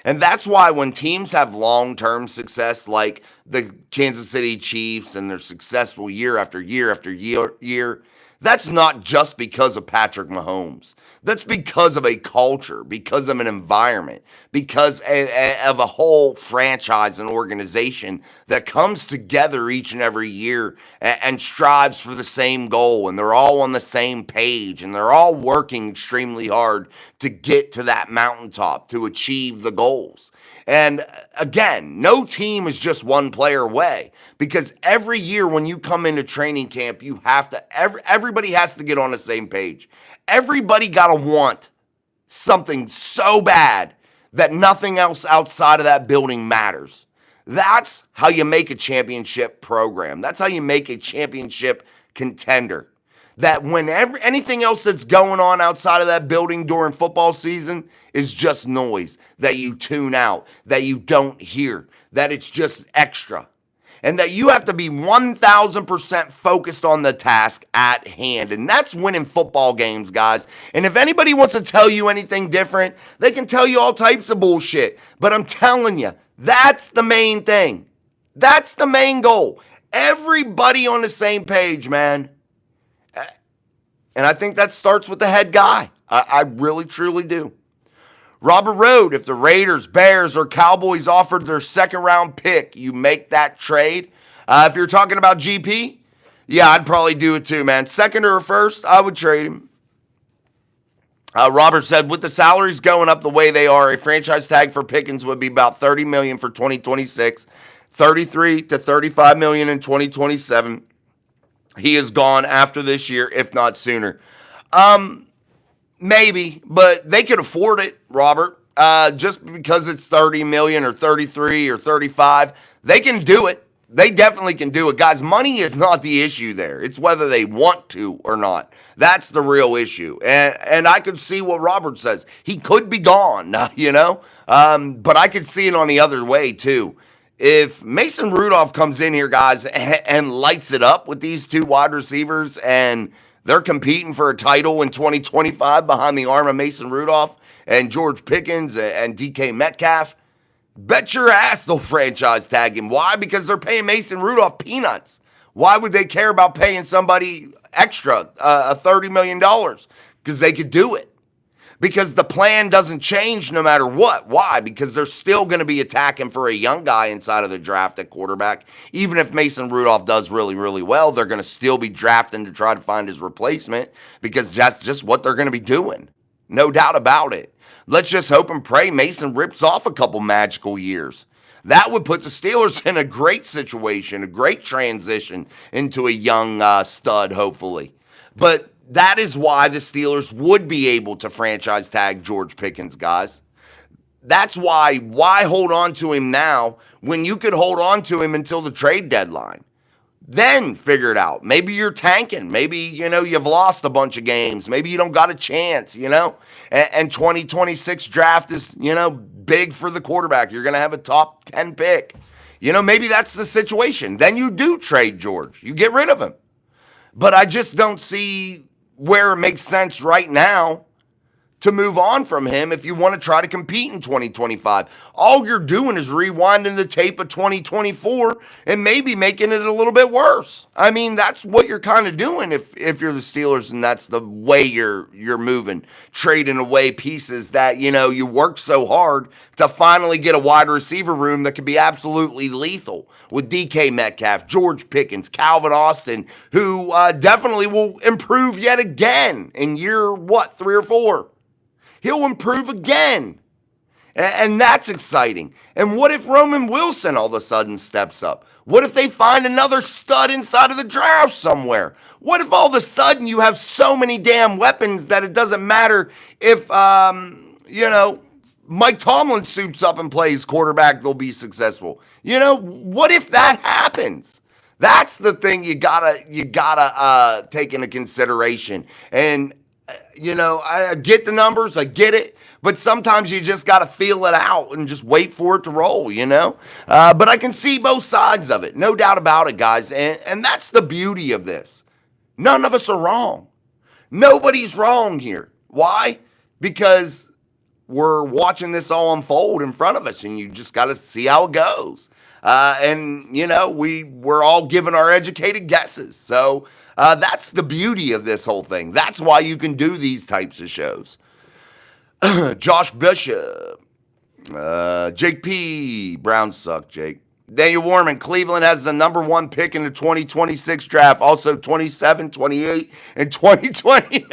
And that's why when teams have long-term success, like the Kansas City Chiefs, and they're successful year after year after year, that's not just because of Patrick Mahomes. That's because of a culture, because of an environment, because of a whole franchise and organization that comes together each and every year and strives for the same goal. And they're all on the same page, and they're all working extremely hard to get to that mountaintop, to achieve the goals. And again, no team is just one player away, because every year when you come into training camp, everybody has to get on the same page. Everybody got to want something so bad that nothing else outside of that building matters. That's how you make a championship program. That's how you make a championship contender. That whenever anything else that's going on outside of that building during football season is just noise that you tune out, that you don't hear, that it's just extra. And that you have to be 1,000% focused on the task at hand. And that's winning football games, guys. And if anybody wants to tell you anything different, they can tell you all types of bullshit. But I'm telling you, that's the main thing. That's the main goal. Everybody on the same page, man. And I think that starts with the head guy. I really, truly do. Robert Road, if the Raiders, Bears, or Cowboys offered their second-round pick, you make that trade. If you're talking about GP, yeah, I'd probably do it too, man. Second or first, I would trade him. Robert said, with the salaries going up the way they are, a franchise tag for Pickens would be about $30 million for 2026, $33 to $35 million in 2027. He is gone after this year, if not sooner. Maybe, but they could afford it, Robert. Just because it's 30 million or 33 or 35, they can do it. They definitely can do it. Guys, money is not the issue there. It's whether they want to or not. That's the real issue. And I could see what Robert says. He could be gone, but I could see it on the other way too. If Mason Rudolph comes in here, guys, and lights it up with these two wide receivers and they're competing for a title in 2025 behind the arm of Mason Rudolph and George Pickens and DK Metcalf, bet your ass they'll franchise tag him. Why? Because they're paying Mason Rudolph peanuts. Why would they care about paying somebody extra, $30 million? Because they could do it. Because the plan doesn't change no matter what. Why? Because they're still going to be attacking for a young guy inside of the draft at quarterback. Even if Mason Rudolph does really, really well, they're going to still be drafting to try to find his replacement because that's just what they're going to be doing. No doubt about it. Let's just hope and pray Mason rips off a couple magical years. That would put the Steelers in a great situation, a great transition into a young stud, hopefully. But that is why the Steelers would be able to franchise tag George Pickens, guys. That's why hold on to him now when you could hold on to him until the trade deadline? Then figure it out. Maybe you're tanking. Maybe, you've lost a bunch of games. Maybe you don't got a chance, And 2026 draft is, big for the quarterback. You're going to have a top 10 pick. Maybe that's the situation. Then you do trade George. You get rid of him. But I just don't see where it makes sense right now to move on from him if you want to try to compete in 2025. All you're doing is rewinding the tape of 2024 and maybe making it a little bit worse. I mean, that's what you're kind of doing if you're the Steelers and that's the way you're moving, trading away pieces that, you worked so hard to finally get a wide receiver room that could be absolutely lethal with DK Metcalf, George Pickens, Calvin Austin, who definitely will improve yet again in year, 3 or 4. He'll improve again. And that's exciting. And what if Roman Wilson all of a sudden steps up? What if they find another stud inside of the draft somewhere? What if all of a sudden you have so many damn weapons that it doesn't matter if, Mike Tomlin suits up and plays quarterback, they'll be successful. What if that happens? That's the thing you gotta take into consideration. And I get the numbers, I get it, but sometimes you just got to feel it out and just wait for it to roll, But I can see both sides of it, no doubt about it, guys, and that's the beauty of this. None of us are wrong. Nobody's wrong here. Why? Because we're watching this all unfold in front of us, and you just got to see how it goes. We're all giving our educated guesses, so that's the beauty of this whole thing. That's why you can do these types of shows. Josh Bishop, Jake P. Browns suck, Jake. Daniel Warman, Cleveland has the number 1 pick in the 2026 draft. Also 27, 28, and 2029.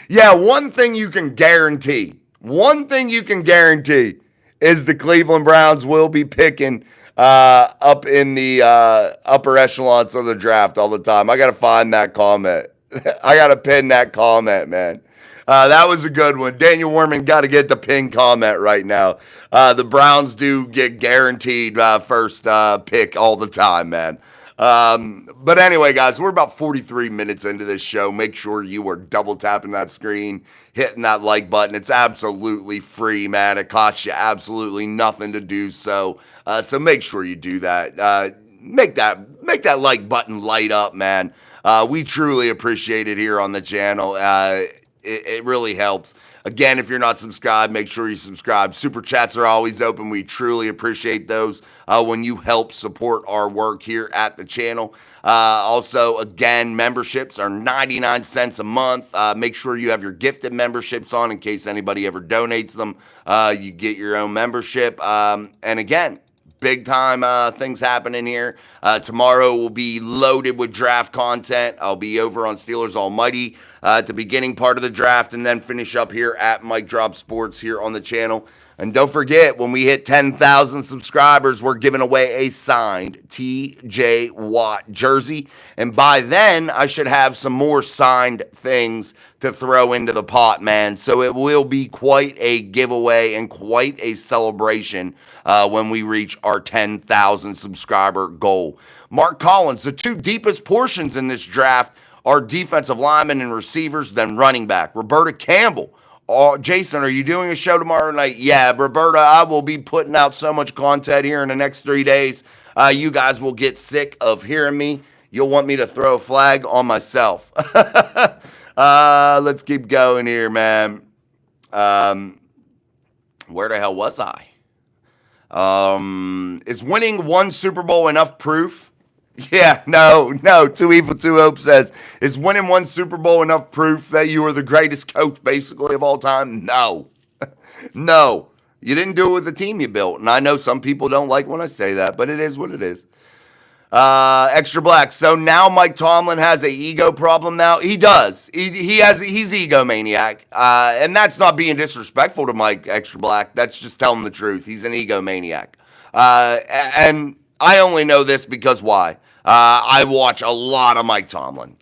Yeah, one thing you can guarantee is the Cleveland Browns will be picking up in the upper echelons of the draft all the time. I got to find that comment. I got to pin that comment, man. That was a good one. Daniel Warman got to get the pin comment right now. The Browns do get guaranteed first pick all the time, man. But anyway, guys, we're about 43 minutes into this show. Make sure you are double tapping that screen, hitting that like button. It's absolutely free, man. It costs you absolutely nothing to do so. So make sure you do that. Make that like button light up, man. We truly appreciate it here on the channel. It really helps. Again, if you're not subscribed, make sure you subscribe. Super chats are always open. We truly appreciate those when you help support our work here at the channel. Also, again, memberships are 99 cents a month. Make sure you have your gifted memberships on in case anybody ever donates them. You get your own membership. And again, big time things happening here. Tomorrow will be loaded with draft content. I'll be over on Steelers Almighty at the beginning part of the draft and then finish up here at Mike Drop Sports here on the channel. And don't forget, when we hit 10,000 subscribers, we're giving away a signed TJ Watt jersey. And by then, I should have some more signed things to throw into the pot, man. So it will be quite a giveaway and quite a celebration when we reach our 10,000 subscriber goal. Mark Collins, the two deepest portions in this draft are defensive linemen and receivers, then running back. Roberta Campbell, Oh, Jason, are you doing a show tomorrow night? Yeah, Roberta, I will be putting out so much content here in the next 3 days. You guys will get sick of hearing me. You'll want me to throw a flag on myself. Let's keep going here, man. Where the hell was I? Is winning one Super Bowl enough proof? Yeah, no. Too Evil, Too Hope says, is winning one Super Bowl enough proof that you are the greatest coach basically of all time? No. No. You didn't do it with the team you built. And I know some people don't like when I say that, but it is what it is. Extra Black. So now Mike Tomlin has a ego problem now. He does. He's egomaniac. And that's not being disrespectful to Mike Extra Black. That's just telling the truth. He's an egomaniac. And I only know this because why? I watch a lot of Mike Tomlin.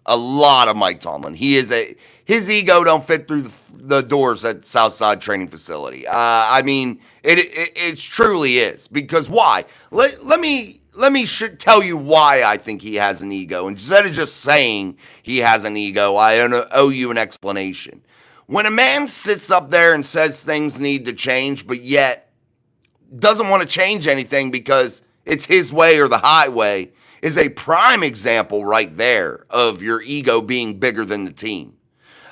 His ego don't fit through the doors at Southside Training Facility. I mean, it truly is. Because why? Let me tell you why I think he has an ego. Instead of just saying he has an ego, I owe you an explanation. When a man sits up there and says things need to change, but yet doesn't want to change anything because it's his way or the highway, is a prime example right there of your ego being bigger than the team.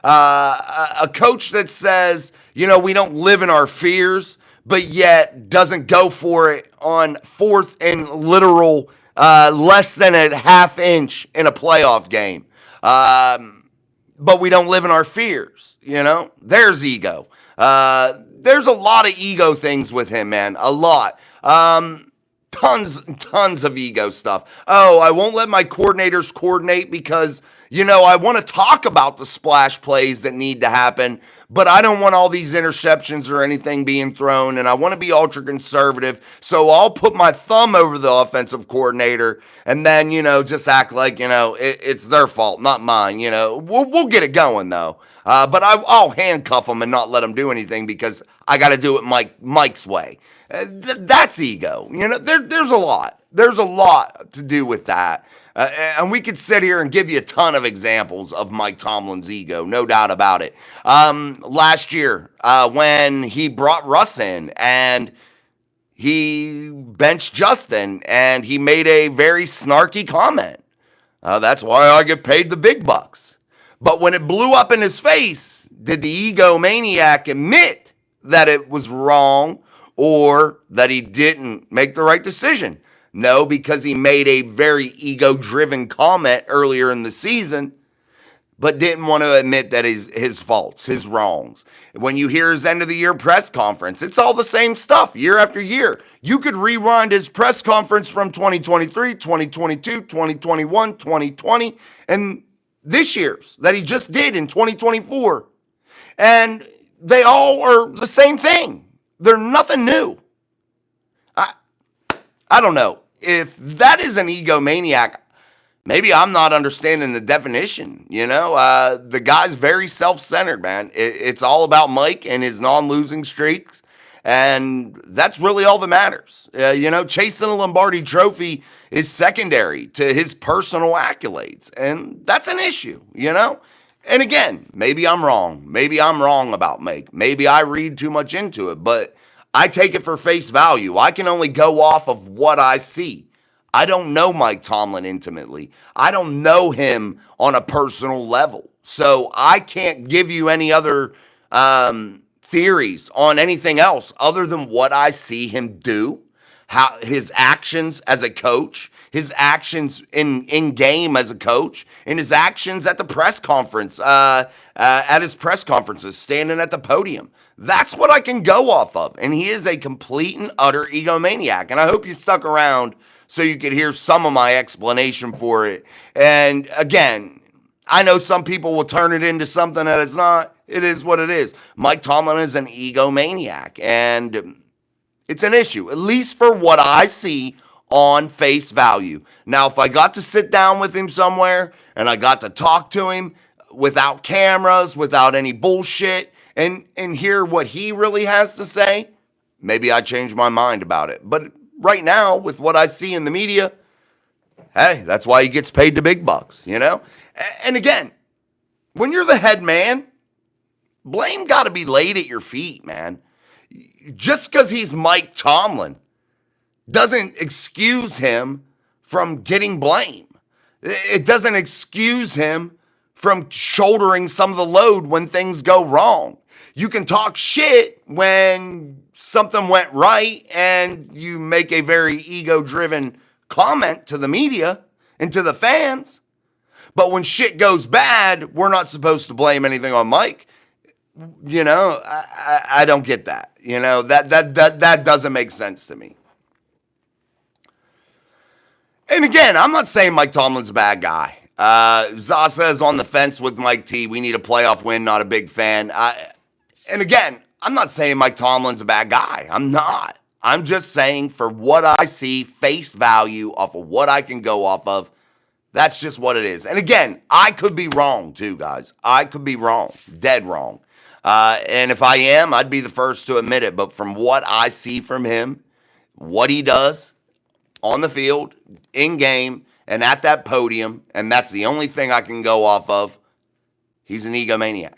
A coach that says, we don't live in our fears, but yet doesn't go for it on fourth and literal less than a half inch in a playoff game. But we don't live in our fears, There's ego. There's a lot of ego things with him, man. A lot. Tons of ego stuff. Oh, I won't let my coordinators coordinate because, I want to talk about the splash plays that need to happen, but I don't want all these interceptions or anything being thrown, and I want to be ultra conservative, so I'll put my thumb over the offensive coordinator and then, just act like, it's their fault, not mine. We'll get it going, though. But I'll handcuff them and not let them do anything because I got to do it Mike's way. That's ego. There's a lot. There's a lot to do with that. And we could sit here and give you a ton of examples of Mike Tomlin's ego, no doubt about it. Last year, when he brought Russ in and he benched Justin and he made a very snarky comment. That's why I get paid the big bucks. But when it blew up in his face, did the egomaniac admit that it was wrong or that he didn't make the right decision? No, because he made a very ego-driven comment earlier in the season, but didn't want to admit that his faults, his wrongs. When you hear his end-of-the-year press conference, it's all the same stuff year after year. You could rewind his press conference from 2023, 2022, 2021, 2020, and this year's that he just did in 2024. And they all are the same thing. They're nothing new. I don't know. If that is an egomaniac, maybe I'm not understanding the definition. The guy's very self-centered, man. It's all about Mike and his non-losing streaks. And that's really all that matters. Chasing a Lombardi trophy is secondary to his personal accolades. And that's an issue, And again, maybe I'm wrong. Maybe I'm wrong about Mike. Maybe I read too much into it. But I take it for face value. I can only go off of what I see. I don't know Mike Tomlin intimately. I don't know him on a personal level. So I can't give you any other theories on anything else other than what I see him do, how his actions as a coach, his actions in game as a coach, and his actions at the press conference, at his press conferences, standing at the podium. That's what I can go off of. And he is a complete and utter egomaniac. And I hope you stuck around so you could hear some of my explanation for it. And again, I know some people will turn it into something that it's not. It is what it is. Mike Tomlin is an egomaniac. And it's an issue, at least for what I see on face value. Now, if I got to sit down with him somewhere and I got to talk to him without cameras, without any bullshit, and hear what he really has to say, maybe I change my mind about it. But right now, with what I see in the media, hey, that's why he gets paid the big bucks, And again, when you're the head man, blame got to be laid at your feet, man. Just because he's Mike Tomlin doesn't excuse him from getting blame. It doesn't excuse him from shouldering some of the load when things go wrong. You can talk shit when something went right and you make a very ego-driven comment to the media and to the fans. But when shit goes bad, we're not supposed to blame anything on Mike. I don't get that. That doesn't make sense to me. And again, I'm not saying Mike Tomlin's a bad guy. Zaza is on the fence with Mike T. We need a playoff win, not a big fan. And again, I'm not saying Mike Tomlin's a bad guy. I'm not. I'm just saying for what I see, face value off of what I can go off of, that's just what it is. And again, I could be wrong too, guys. I could be wrong, dead wrong. And if I am, I'd be the first to admit it. But from what I see from him, what he does on the field, in game, and at that podium, and that's the only thing I can go off of, he's an egomaniac.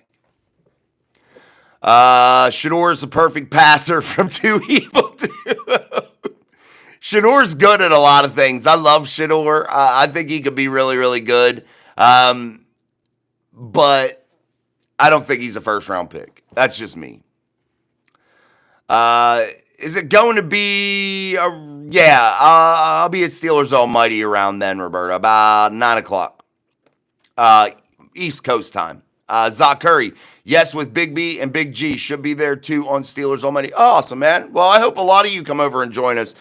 Shador is a perfect passer from Too Evil to Shador's good at a lot of things. I love Shador. I think he could be really, really good. But I don't think he's a first-round pick. That's just me. Is it going to be? I'll be at Steelers Almighty around then, Roberta, about 9 o'clock. East Coast time. Zach Curry, yes, with Big B and Big G, should be there too on Steelers Almighty. Awesome, man. Well, I hope a lot of you come over and join us.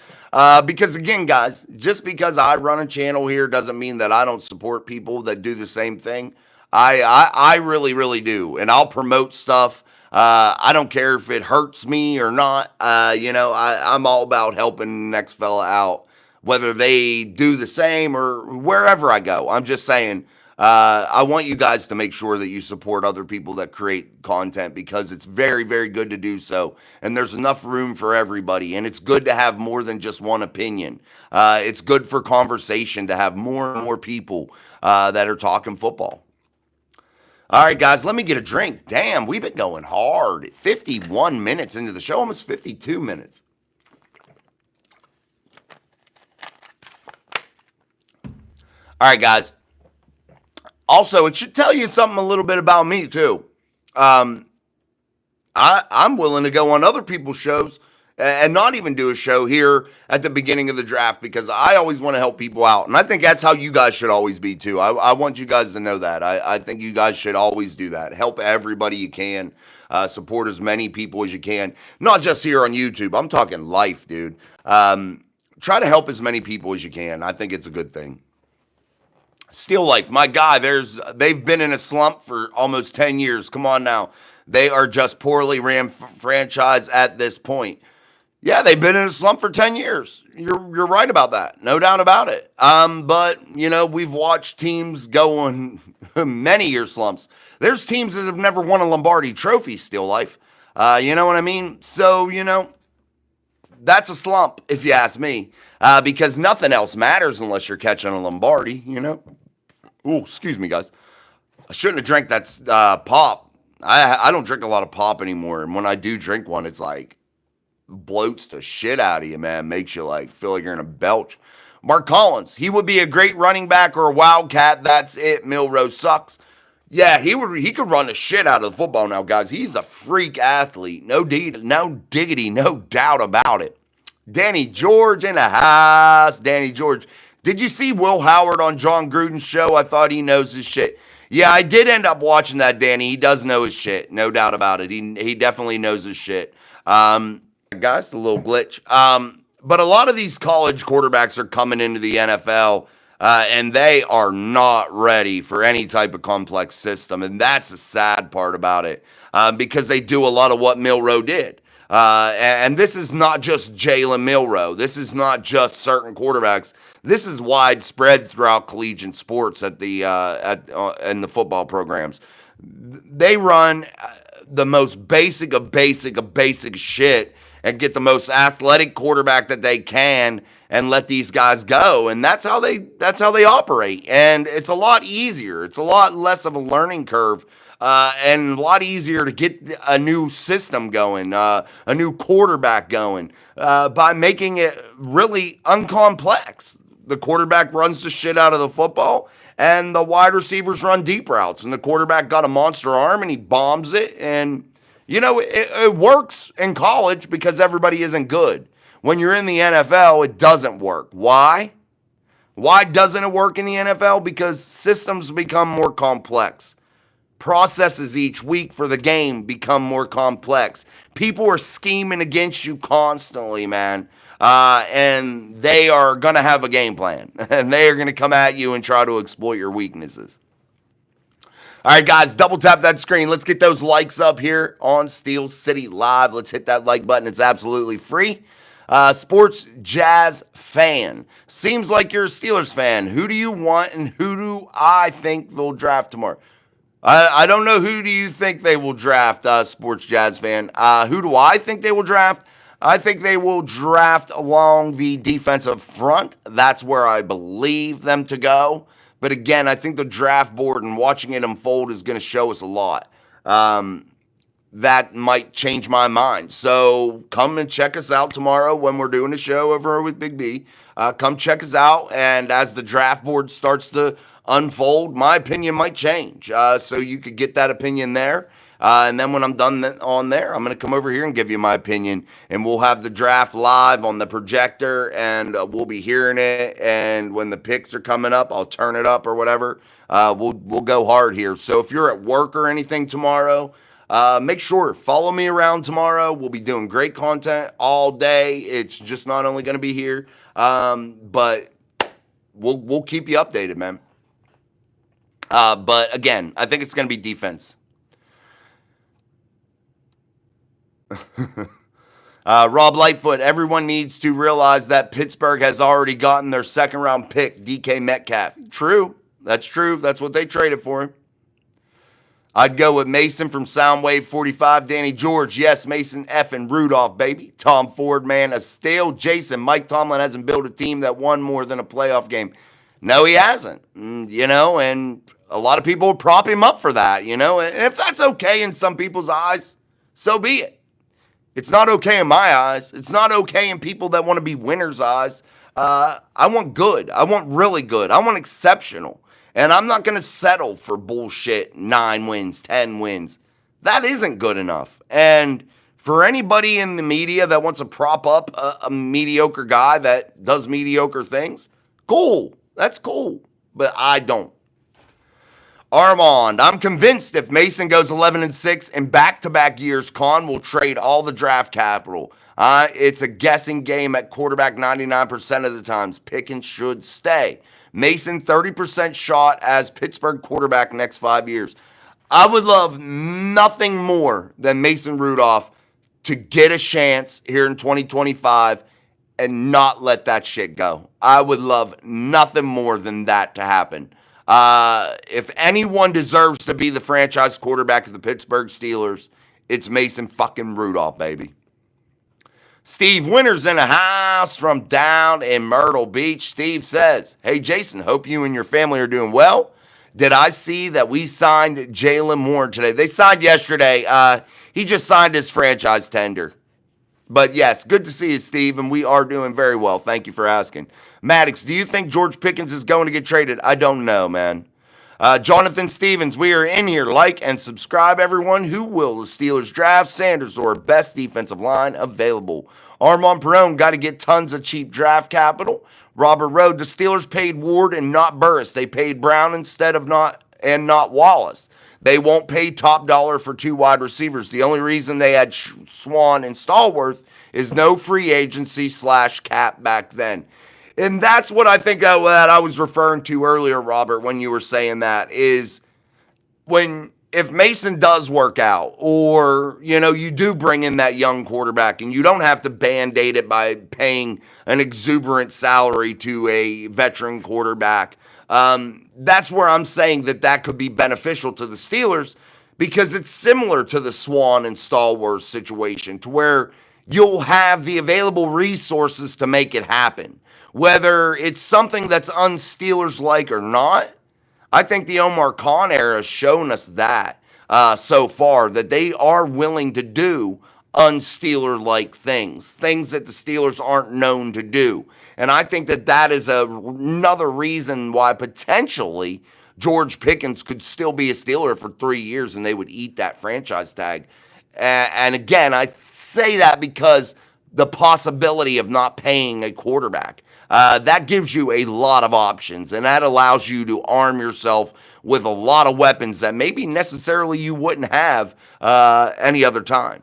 Because again, guys, just because I run a channel here doesn't mean that I don't support people that do the same thing. I really, really do. And I'll promote stuff. I don't care if it hurts me or not. I'm all about helping the next fella out, whether they do the same or wherever I go. I'm just saying, I want you guys to make sure that you support other people that create content because it's very, very good to do so. And there's enough room for everybody. And it's good to have more than just one opinion. It's good for conversation to have more and more people that are talking football. All right, guys, let me get a drink. Damn, we've been going hard. 51 minutes into the show, almost 52 minutes. All right, guys. Also, it should tell you something a little bit about me, too. I'm willing to go on other people's shows and not even do a show here at the beginning of the draft because I always want to help people out. And I think that's how you guys should always be, too. I want you guys to know that. I think you guys should always do that. Help everybody you can. Support as many people as you can. Not just here on YouTube. I'm talking life, dude. Try to help as many people as you can. I think it's a good thing. Steel Life, my guy, they've been in a slump for almost 10 years. Come on now. They are just poorly ran franchise at this point. Yeah, they've been in a slump for 10 years. You're right about that. No doubt about it. But, we've watched teams go on many-year slumps. There's teams that have never won a Lombardi trophy, Steel Life. You know what I mean? So, that's a slump, if you ask me. Because nothing else matters unless you're catching a Lombardi, Ooh, excuse me, guys. I shouldn't have drank that pop. I don't drink a lot of pop anymore. And when I do drink one, it's like bloats the shit out of you, man. Makes you feel like you're in a belch. Mark Collins, he would be a great running back or a wildcat. That's it. Milrose sucks. Yeah, he could run the shit out of the football now, guys. He's a freak athlete. No diggity, no doubt about it. Danny George in the house. Danny George. Did you see Will Howard on John Gruden's show? I thought he knows his shit. Yeah, I did end up watching that, Danny. He does know his shit. No doubt about it. He definitely knows his shit. Guys, a little glitch. But a lot of these college quarterbacks are coming into the NFL, and they are not ready for any type of complex system. And that's the sad part about it, because they do a lot of what Milroe did. And this is not just Jalen Milroe. This is not just certain quarterbacks. This is widespread throughout collegiate sports in the football programs. They run the most basic of basic shit and get the most athletic quarterback that they can and let these guys go. And that's how they operate. And it's a lot easier. It's a lot less of a learning curve and a lot easier to get a new system going, a new quarterback going, by making it really uncomplex. The quarterback runs the shit out of the football, and the wide receivers run deep routes, and the quarterback got a monster arm and he bombs it. And it works in college because everybody isn't good. When you're in the NFL, it doesn't work. Why? Why doesn't it work in the NFL? Because systems become more complex. Processes each week for the game become more complex. People are scheming against you constantly, man. And they are going to have a game plan. And they are going to come at you and try to exploit your weaknesses. All right, guys, double tap that screen. Let's get those likes up here on Steel City Live. Let's hit that like button. It's absolutely free. Sports Jazz fan. Seems like you're a Steelers fan. Who do you want and who do I think they'll draft tomorrow? I don't know who do you think they will draft, Sports Jazz fan. Who do I think they will draft? I think they will draft along the defensive front. That's where I believe them to go. But again, I think the draft board and watching it unfold is going to show us a lot. That might change my mind. So come and check us out tomorrow when we're doing a show over with Big B. Come check us out. And as the draft board starts to unfold, my opinion might change. So you could get that opinion there. And then when I'm done on there, I'm going to come over here and give you my opinion. And we'll have the draft live on the projector, and we'll be hearing it. And when the picks are coming up, I'll turn it up or whatever. We'll go hard here. So if you're at work or anything tomorrow, make sure, follow me around tomorrow. We'll be doing great content all day. It's just not only going to be here, but we'll keep you updated, man. But again, I think it's going to be defense. Rob Lightfoot, everyone needs to realize that Pittsburgh has already gotten their second round pick, DK Metcalf. True. That's true. That's what they traded for him. I'd go with Mason from Soundwave 45. Danny George, yes, Mason effing Rudolph, baby. Tom Ford, man, a stale Jason. Mike Tomlin hasn't built a team that won more than a playoff game. No, he hasn't. And a lot of people would prop him up for that, and if that's okay in some people's eyes, so be it. It's not okay in my eyes. It's not okay in people that want to be winners' eyes. I want good. I want really good. I want exceptional. And I'm not going to settle for bullshit 9 wins, 10 wins. That isn't good enough. And for anybody in the media that wants to prop up a mediocre guy that does mediocre things, cool. That's cool. But I don't. Armand, I'm convinced if Mason goes 11-6 in back-to-back years, Khan will trade all the draft capital. It's a guessing game at quarterback 99% of the times. Pickens should stay. Mason, 30% shot as Pittsburgh quarterback next 5 years. I would love nothing more than Mason Rudolph to get a chance here in 2025 and not let that shit go. I would love nothing more than that to happen. If anyone deserves to be the franchise quarterback of the Pittsburgh Steelers, it's Mason fucking Rudolph, baby. Steve Winters in a house from down in Myrtle Beach. Steve says, hey, Jason, hope you and your family are doing well. Did I see that we signed Jalen Warren today? They signed yesterday. He just signed his franchise tender. But yes, good to see you, Steve, and we are doing very well. Thank you for asking. Maddox, do you think George Pickens is going to get traded? I don't know, man. Jonathan Stevens, we are in here. Like and subscribe, everyone. Who will the Steelers draft? Sanders or best defensive line available? Armand Perone, got to get tons of cheap draft capital. Robert Rowe, the Steelers paid Ward and not Burris. They paid Brown instead of not Wallace. They won't pay top dollar for 2 wide receivers. The only reason they had Swan and Stallworth is no free agency / cap back then. And that's what I think that I was referring to earlier, Robert, when you were saying that, is if Mason does work out, or, you do bring in that young quarterback and you don't have to band-aid it by paying an exuberant salary to a veteran quarterback, that's where I'm saying that could be beneficial to the Steelers, because it's similar to the Swan and Stallworth situation, to where you'll have the available resources to make it happen. Whether it's something that's un-Steelers-like or not, I think the Omar Khan era has shown us that. so far that they are willing to do un-Steeler-like things that the Steelers aren't known to do. And I think that that is another reason why potentially George Pickens could still be a Steeler for 3 years and they would eat that franchise tag. And again, I say that because the possibility of not paying a quarterback. That gives you a lot of options, and that allows you to arm yourself with a lot of weapons that maybe necessarily you wouldn't have any other time.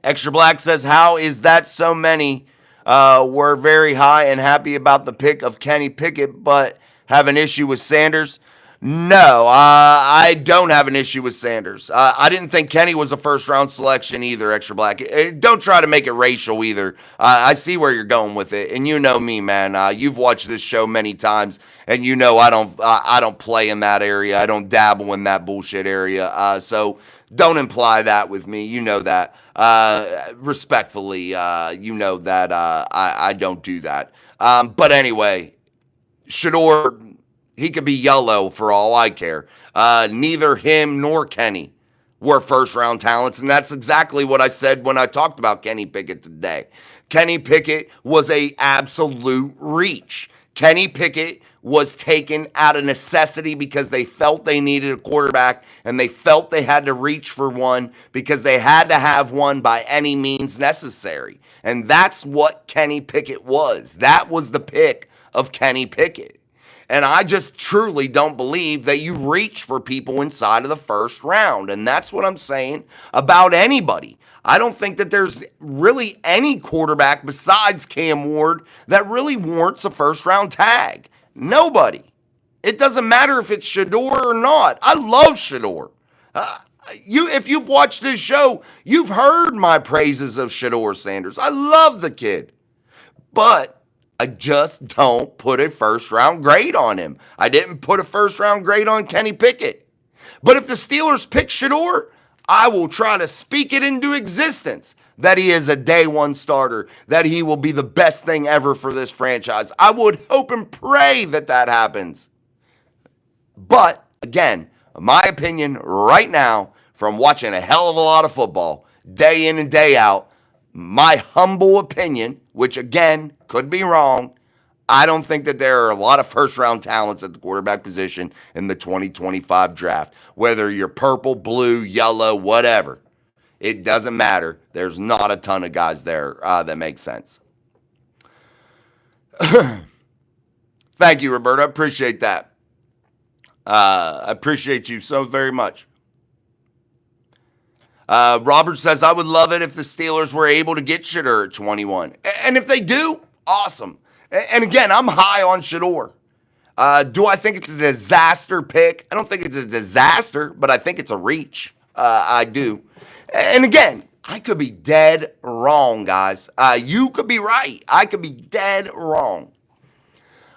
Extra Black says, how is that so many were very high and happy about the pick of Kenny Pickett, but have an issue with Sanders? No, I don't have an issue with Sanders. I didn't think Kenny was a first-round selection either, Extra Black. Don't try to make it racial either. I see where you're going with it, and you know me, man. You've watched this show many times, and you know I don't play in that area. I don't dabble in that bullshit area. So don't imply that with me. You know that. Respectfully, you know that I don't do that. But anyway, Shador, he could be yellow for all I care. Neither him nor Kenny were first-round talents, and that's exactly what I said when I talked about Kenny Pickett today. Kenny Pickett was an absolute reach. Kenny Pickett was taken out of necessity because they felt they needed a quarterback, and they felt they had to reach for one because they had to have one by any means necessary. And that's what Kenny Pickett was. That was the pick of Kenny Pickett. And I just truly don't believe that you reach for people inside of the first round. And that's what I'm saying about anybody. I don't think that there's really any quarterback besides Cam Ward that really warrants a first-round tag. Nobody. It doesn't matter if it's Shador or not. I love Shador. If you've watched this show, you've heard my praises of Shador Sanders. I love the kid. But I just don't put a first-round grade on him. I didn't put a first-round grade on Kenny Pickett. But if the Steelers pick Shador, I will try to speak it into existence that he is a day one starter, that he will be the best thing ever for this franchise. I would hope and pray that that happens. But, again, my opinion right now, from watching a hell of a lot of football, day in and day out, my humble opinion, which again could be wrong, I don't think that there are a lot of first-round talents at the quarterback position in the 2025 draft. Whether you're purple, blue, yellow, whatever, it doesn't matter. There's not a ton of guys there that make sense. Thank you, Roberta. I appreciate that. I appreciate you so very much. Robert says, I would love it if the Steelers were able to get Shador at 21. And if they do, awesome. And again, I'm high on Shador. Do I think it's a disaster pick? I don't think it's a disaster, but I think it's a reach. I do. And again, I could be dead wrong, guys. You could be right. I could be dead wrong.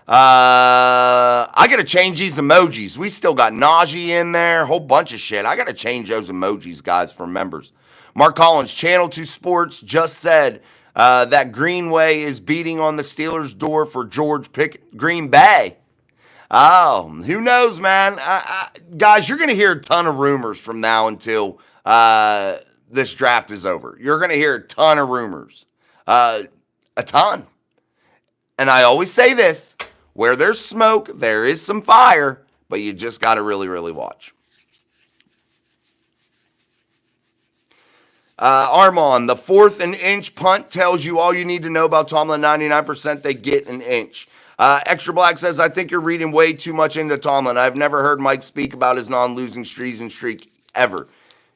I got to change these emojis. We still got Najee in there, a whole bunch of shit. I got to change those emojis, guys, for members. Mark Collins, Channel 2 Sports, just said that Greenway is beating on the Steelers' door for George Green Bay. Oh, who knows, man? Guys, you're going to hear a ton of rumors from now until this draft is over. You're going to hear a ton of rumors. A ton. And I always say this. Where there's smoke, there is some fire, but you just got to really, really watch. Armand, the 4th and inch punt tells you all you need to know about Tomlin. 99% they get an inch. Extra Black says, I think you're reading way too much into Tomlin. I've never heard Mike speak about his non-losing streak ever.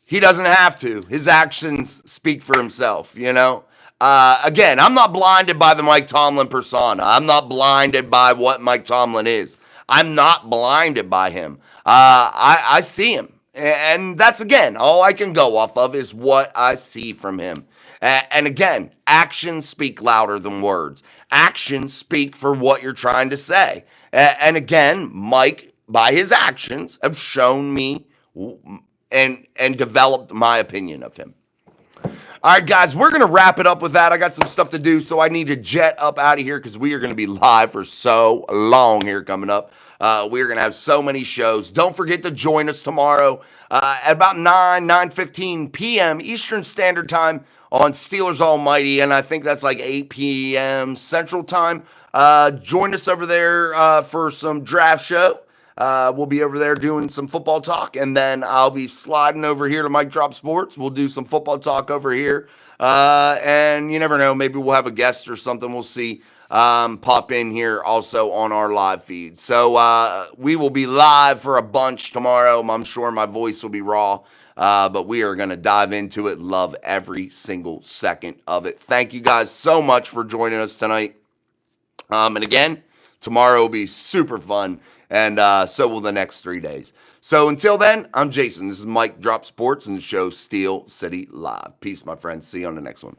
He doesn't have to. His actions speak for himself, you know? Again, I'm not blinded by the Mike Tomlin persona. I'm not blinded by what Mike Tomlin is. I'm not blinded by him. I see him. And that's, again, all I can go off of is what I see from him. And again, actions speak louder than words. Actions speak for what you're trying to say. And again, Mike, by his actions, have shown me and developed my opinion of him. All right, guys, we're going to wrap it up with that. I got some stuff to do, so I need to jet up out of here because we are going to be live for so long here coming up. We're going to have so many shows. Don't forget to join us tomorrow at about 9:15 p.m. Eastern Standard Time on Steelers Almighty, and I think that's like 8 p.m. Central Time. Join us over there for some draft show. We'll be over there doing some football talk, and then I'll be sliding over here to Mike Drop Sports. We'll do some football talk over here, and you never know, maybe we'll have a guest or something. We'll see. Pop in here also on our live feed. So we will be live for a bunch tomorrow. I'm sure my voice will be raw, but we are going to dive into it. Love every single second of it. Thank you guys so much for joining us tonight. And again, tomorrow will be super fun, and so will the next 3 days. So until then, I'm Jason. This is Mike Drop Sports and the show Steel City Live. Peace, my friends. See you on the next one.